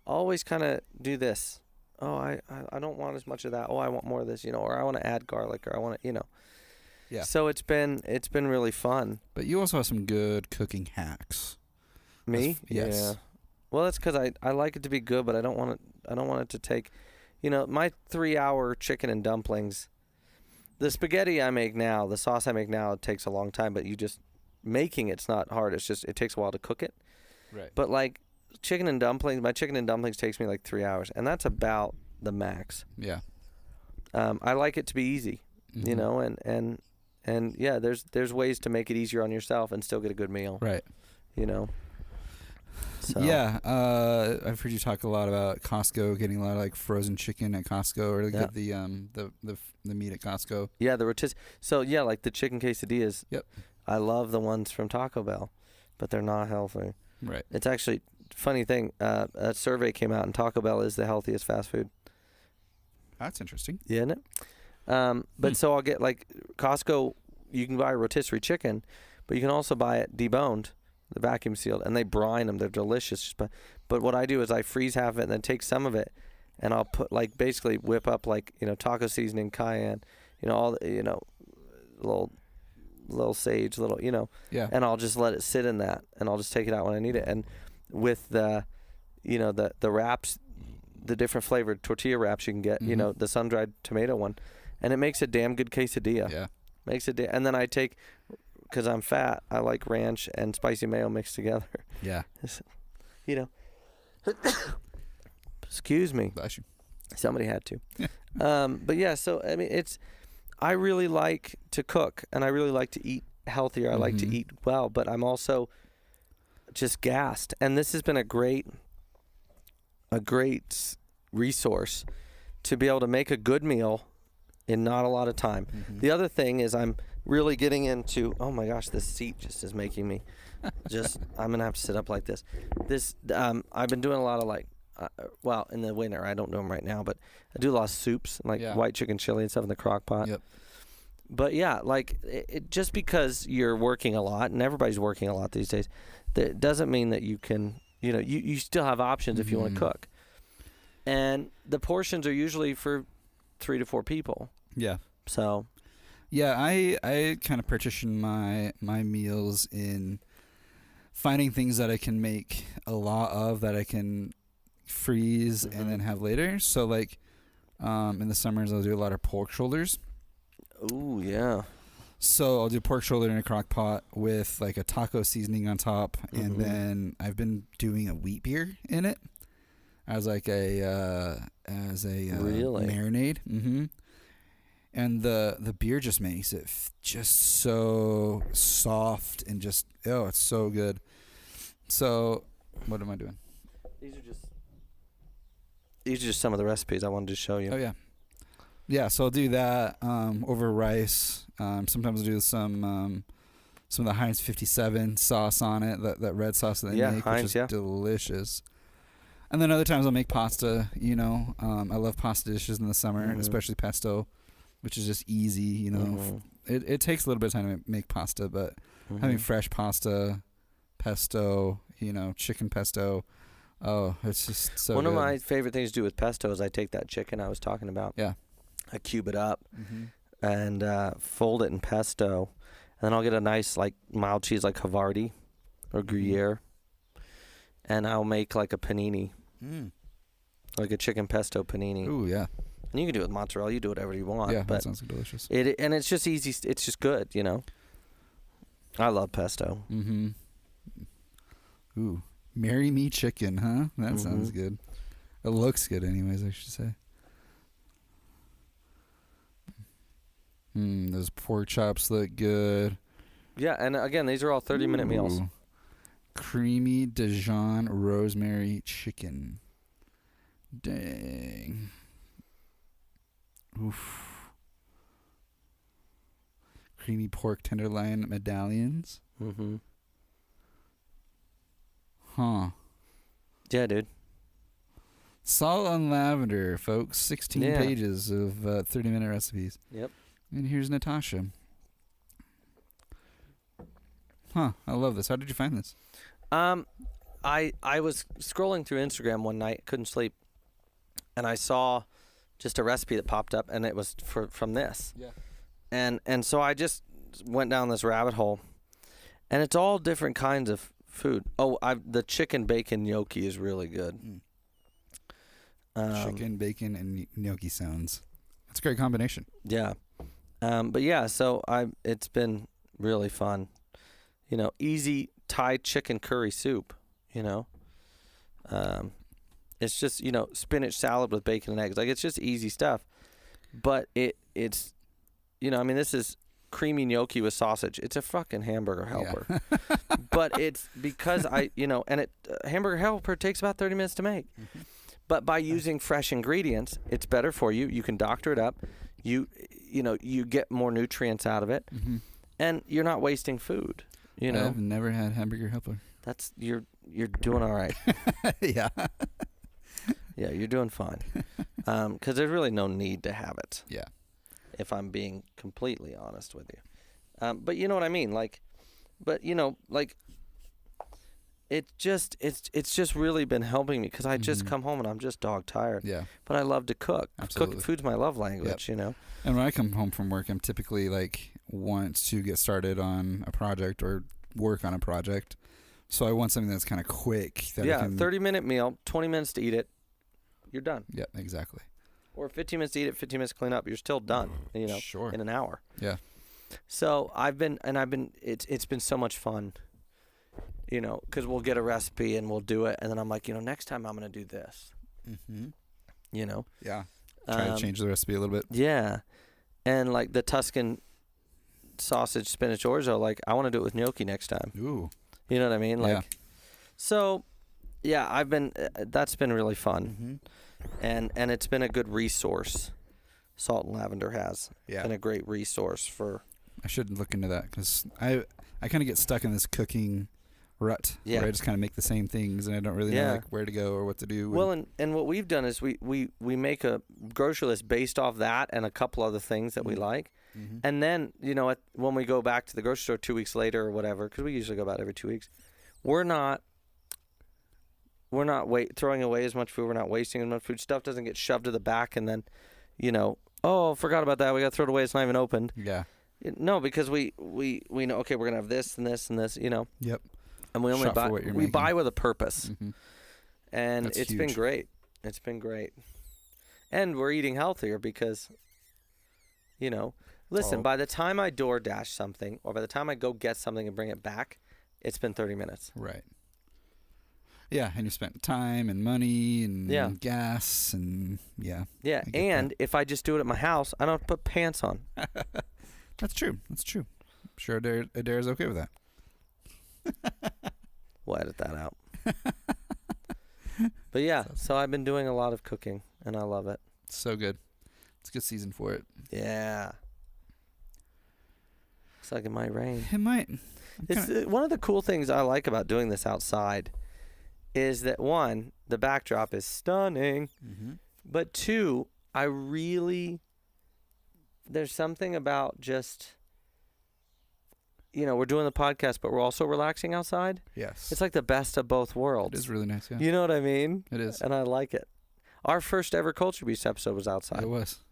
always kind of do this. Oh, I don't want as much of that. Oh, I want more of this, or I want to add garlic, or I want to, Yeah. So it's been really fun. But you also have some good cooking hacks. Me? Yes. Yeah. Well, that's because I like it to be good, but I don't want it to take, my 3-hour chicken and dumplings. The spaghetti I make now, the sauce I make now, it takes a long time, but making it's not hard. It's just it takes a while to cook it. Right. But like my chicken and dumplings takes me like 3 hours, and that's about the max. Yeah. I like it to be easy, and yeah, there's ways to make it easier on yourself and still get a good meal. Right. So. Yeah, I've heard you talk a lot about Costco, getting a lot of like frozen chicken at Costco, or get the meat at Costco. Yeah, the rotisserie. So yeah, like the chicken quesadillas. Yep. I love the ones from Taco Bell, but they're not healthy. Right. It's actually funny thing. A survey came out, and Taco Bell is the healthiest fast food. That's interesting. Yeah, isn't it? But so I'll get like Costco. You can buy rotisserie chicken, but you can also buy it deboned. The vacuum sealed, and they brine them. They're delicious. But what I do is I freeze half of it and then take some of it, and I'll put basically whip up taco seasoning, cayenne, all the, little sage, Yeah. And I'll just let it sit in that, and I'll just take it out when I need it. And with the wraps, the different flavored tortilla wraps you can get, the sun-dried tomato one, and it makes a damn good quesadilla. Yeah. And then I take. Because I'm fat, I like ranch and spicy mayo mixed together. Yeah. Excuse me. Bless you. Somebody had to. But yeah, so I mean, I really like to cook, and I really like to eat healthier. I like to eat well, but I'm also just gassed. And this has been a great resource to be able to make a good meal in not a lot of time. The other thing is I'm really getting into, oh my gosh, this seat just is making me I'm going to have to sit up like this. I've been doing a lot of in the winter, I don't do them right now, but I do a lot of soups, white chicken chili and stuff in the crock pot. Yep. But yeah, it just because you're working a lot, and everybody's working a lot these days, that doesn't mean that you can, you still have options if you want to cook. And the portions are usually for 3 to 4 people. Yeah. So. Yeah, I kind of partition my meals in finding things that I can make a lot of that I can freeze and then have later. So like in the summers I'll do a lot of pork shoulders. Ooh, yeah. So I'll do pork shoulder in a crock pot with like a taco seasoning on top, and then I've been doing a wheat beer in it as like a really? Marinade. And the beer just makes it just so soft and just, it's so good. So, what am I doing? These are just some of the recipes I wanted to show you. Oh, yeah. Yeah, so I'll do that over rice. Sometimes I'll do some of the Heinz 57 sauce on it, that red sauce that they make, Heinz, which is delicious. And then other times I'll make pasta, I love pasta dishes in the summer, especially pesto, which is just easy, It takes a little bit of time to make pasta, but having fresh pasta, pesto, chicken pesto, it's just so One good. of my favorite things to do with pesto is I take that chicken I was talking about. Yeah. I cube it up. and fold it in pesto. And then I'll get a nice, like, mild cheese like Havarti or Gruyere. And I'll make, like, a panini. Like a chicken pesto panini. Ooh, yeah. And you can do it with mozzarella. You do whatever you want. Yeah, but that sounds delicious. And it's just easy. It's just good, you know. I love pesto. Mm-hmm. Ooh, marry me chicken, huh? That sounds good. It looks good, anyways. I should say. Those pork chops look good. Yeah, and again, these are all 30-minute meals. Creamy Dijon rosemary chicken. Dang. Oof. Creamy pork tenderloin medallions. Mm-hmm. Huh. Yeah, dude. Salt and lavender, folks. 16 pages of 30-minute recipes. Yep. And here's Natasha. Huh. I love this. How did you find this? I was scrolling through Instagram one night, couldn't sleep, and I saw just a recipe that popped up, and it was from this. Yeah. And so I just went down this rabbit hole, and it's all different kinds of food. Oh, the chicken bacon gnocchi is really good. Chicken, bacon, and gnocchi sounds. That's a great combination. Yeah. But yeah, so it's been really fun. You know, easy Thai chicken curry soup, you know. It's just, you know, spinach salad with bacon and eggs. Like, it's just easy stuff. But it's, you know, I mean, this is creamy gnocchi with sausage. It's a fucking hamburger helper. Yeah. But it's because hamburger helper takes about 30 minutes to make. Mm-hmm. But by using fresh ingredients, it's better for you. You can doctor it up. You get more nutrients out of it. Mm-hmm. And you're not wasting food. You know, I've never had hamburger helper. You're doing all right. Yeah. Yeah, you're doing fine. Because there's really no need to have it. Yeah. If I'm being completely honest with you. But you know what I mean? It's just really been helping me because I just come home and I'm just dog tired. Yeah. But I love to cook. Absolutely. Food's my love language, you know. And when I come home from work, I'm typically want to get started on a project or work on a project. So I want something that's kind of quick. 30-minute meal, 20 minutes to eat it. You're done. Yeah, exactly. Or 15 minutes to eat it, 15 minutes to clean up. You're still done, you know, in an hour. Yeah. So it's been so much fun, you know, because we'll get a recipe and we'll do it. And then I'm like, you know, next time I'm going to do this, you know. Yeah. Try to change the recipe a little bit. Yeah. And like the Tuscan sausage spinach orzo, like I want to do it with gnocchi next time. Ooh. You know what I mean? Like, so yeah, that's been really fun. And it's been a good resource. Salt and Lavender has been a great resource for. I should look into that because I kind of get stuck in this cooking rut where I just kind of make the same things and I don't really know where to go or what to do. Well, and what we've done is we make a grocery list based off that and a couple other things that we like. And then, you know, when we go back to the grocery store 2 weeks later or whatever, because we usually go about every 2 weeks, we're not throwing away as much food. We're not wasting as much food. Stuff doesn't get shoved to the back and then, you know, oh, forgot about that. We got to throw it away. It's not even opened. Yeah. No, because we know, okay, we're going to have this and this and this, you know. Yep. And we only buy with a purpose. And it's huge. been great. It's been great. And we're eating healthier because, you know, listen, by the time I DoorDash something or by the time I go get something and bring it back, it's been 30 minutes. Right. Yeah, and you spent time and money and gas and Yeah, and if I just do it at my house, I don't have to put pants on. That's true. I'm sure Adair's okay with that. We'll edit that out. But yeah, so I've been doing a lot of cooking, and I love it. So good. It's a good season for it. Yeah. Looks like it might rain. It might. It's one of the cool things I like about doing this outside is that, one, the backdrop is stunning, but two, there's something about just, you know, we're doing the podcast, but we're also relaxing outside. Yes. It's like the best of both worlds. It is really nice, yeah. You know what I mean? It is. And I like it. Our first ever Culture Beast episode was outside. It was.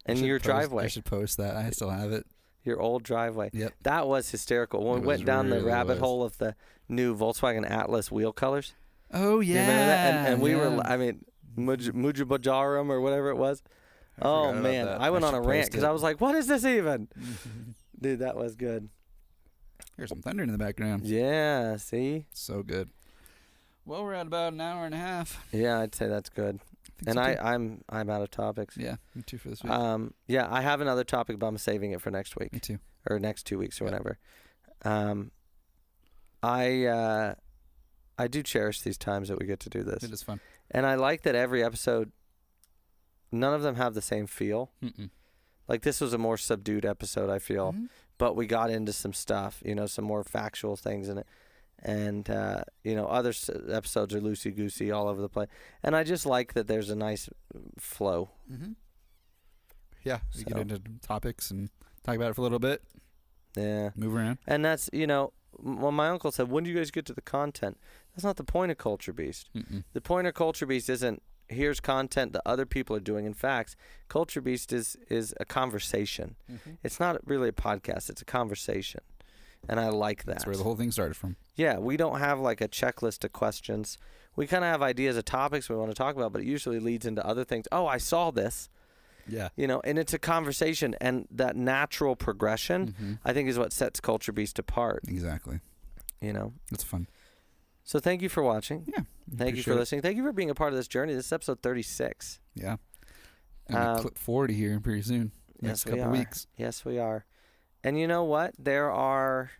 in your driveway. I should post that. I still have it. Your old driveway. Yep. That was hysterical. When we went down the rabbit hole of the new Volkswagen Atlas wheel colors. Oh, yeah. You remember that? And we were, I mean, Mujibajarum or whatever it was. Oh, man. I went on a rant because I was like, what is this even? Dude, that was good. Here's some thunder in the background. Yeah, see? So good. Well, we're at about an hour and a half. Yeah, I'd say that's good. And so I'm out of topics. Yeah, me too for this week. Yeah, I have another topic, but I'm saving it for next week. Me too. Or next 2 weeks or whatever. I do cherish these times that we get to do this. It is fun. And I like that every episode, none of them have the same feel. Mm-mm. Like this was a more subdued episode, I feel. Mm-hmm. But we got into some stuff, some more factual things in it. And, other episodes are loosey-goosey all over the place. And I just like that there's a nice flow. Mm-hmm. Yeah, we get into topics and talk about it for a little bit. Yeah. Move around. And that's, when my uncle said, when do you guys get to the content? That's not the point of Culture Beast. Mm-mm. The point of Culture Beast isn't, here's content that other people are doing. In fact, Culture Beast is a conversation. Mm-hmm. It's not really a podcast. It's a conversation. And I like that. That's where the whole thing started from. Yeah, we don't have like a checklist of questions. We kind of have ideas of topics we want to talk about, but it usually leads into other things. Oh, I saw this. Yeah. And it's a conversation, and that natural progression, I think, is what sets Culture Beast apart. Exactly. It's fun. So thank you for watching. Yeah. Thank you for listening. Thank you for being a part of this journey. This is episode 36. Yeah. And clip 40 here pretty soon. Next couple weeks. Yes, we are. And you know what? There are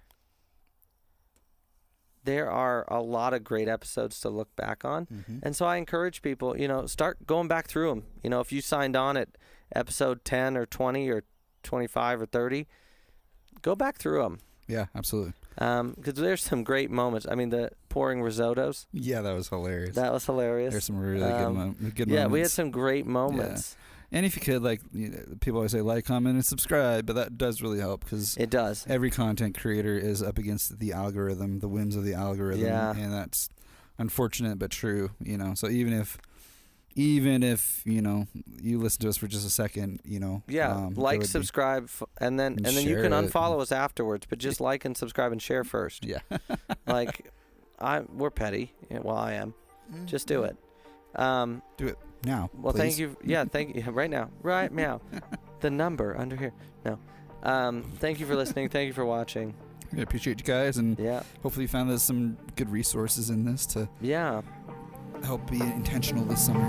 a lot of great episodes to look back on. Mm-hmm. And so I encourage people, start going back through them. If you signed on at episode 10 or 20 or 25 or 30, go back through them. Yeah, absolutely. Because there's some great moments. I mean, the pouring risottos. Yeah, that was hilarious. There's some really good moments. Yeah, we had some great moments. Yeah. And if you could, people always say, like, comment, and subscribe, but that does really help because it does. Every content creator is up against the algorithm, the whims of the algorithm, and that's unfortunate but true. So even if you listen to us for just a second, subscribe, and then you can unfollow us afterwards. But just like and subscribe and share first. Yeah, we're petty. Well, I am. Just do it. Do it now. Well, please. thank you. Yeah, thank you. Right now. Right meow. The number under here. No. Thank you for listening. Thank you for watching. I appreciate you guys, and hopefully you found some good resources in this to help be intentional this summer.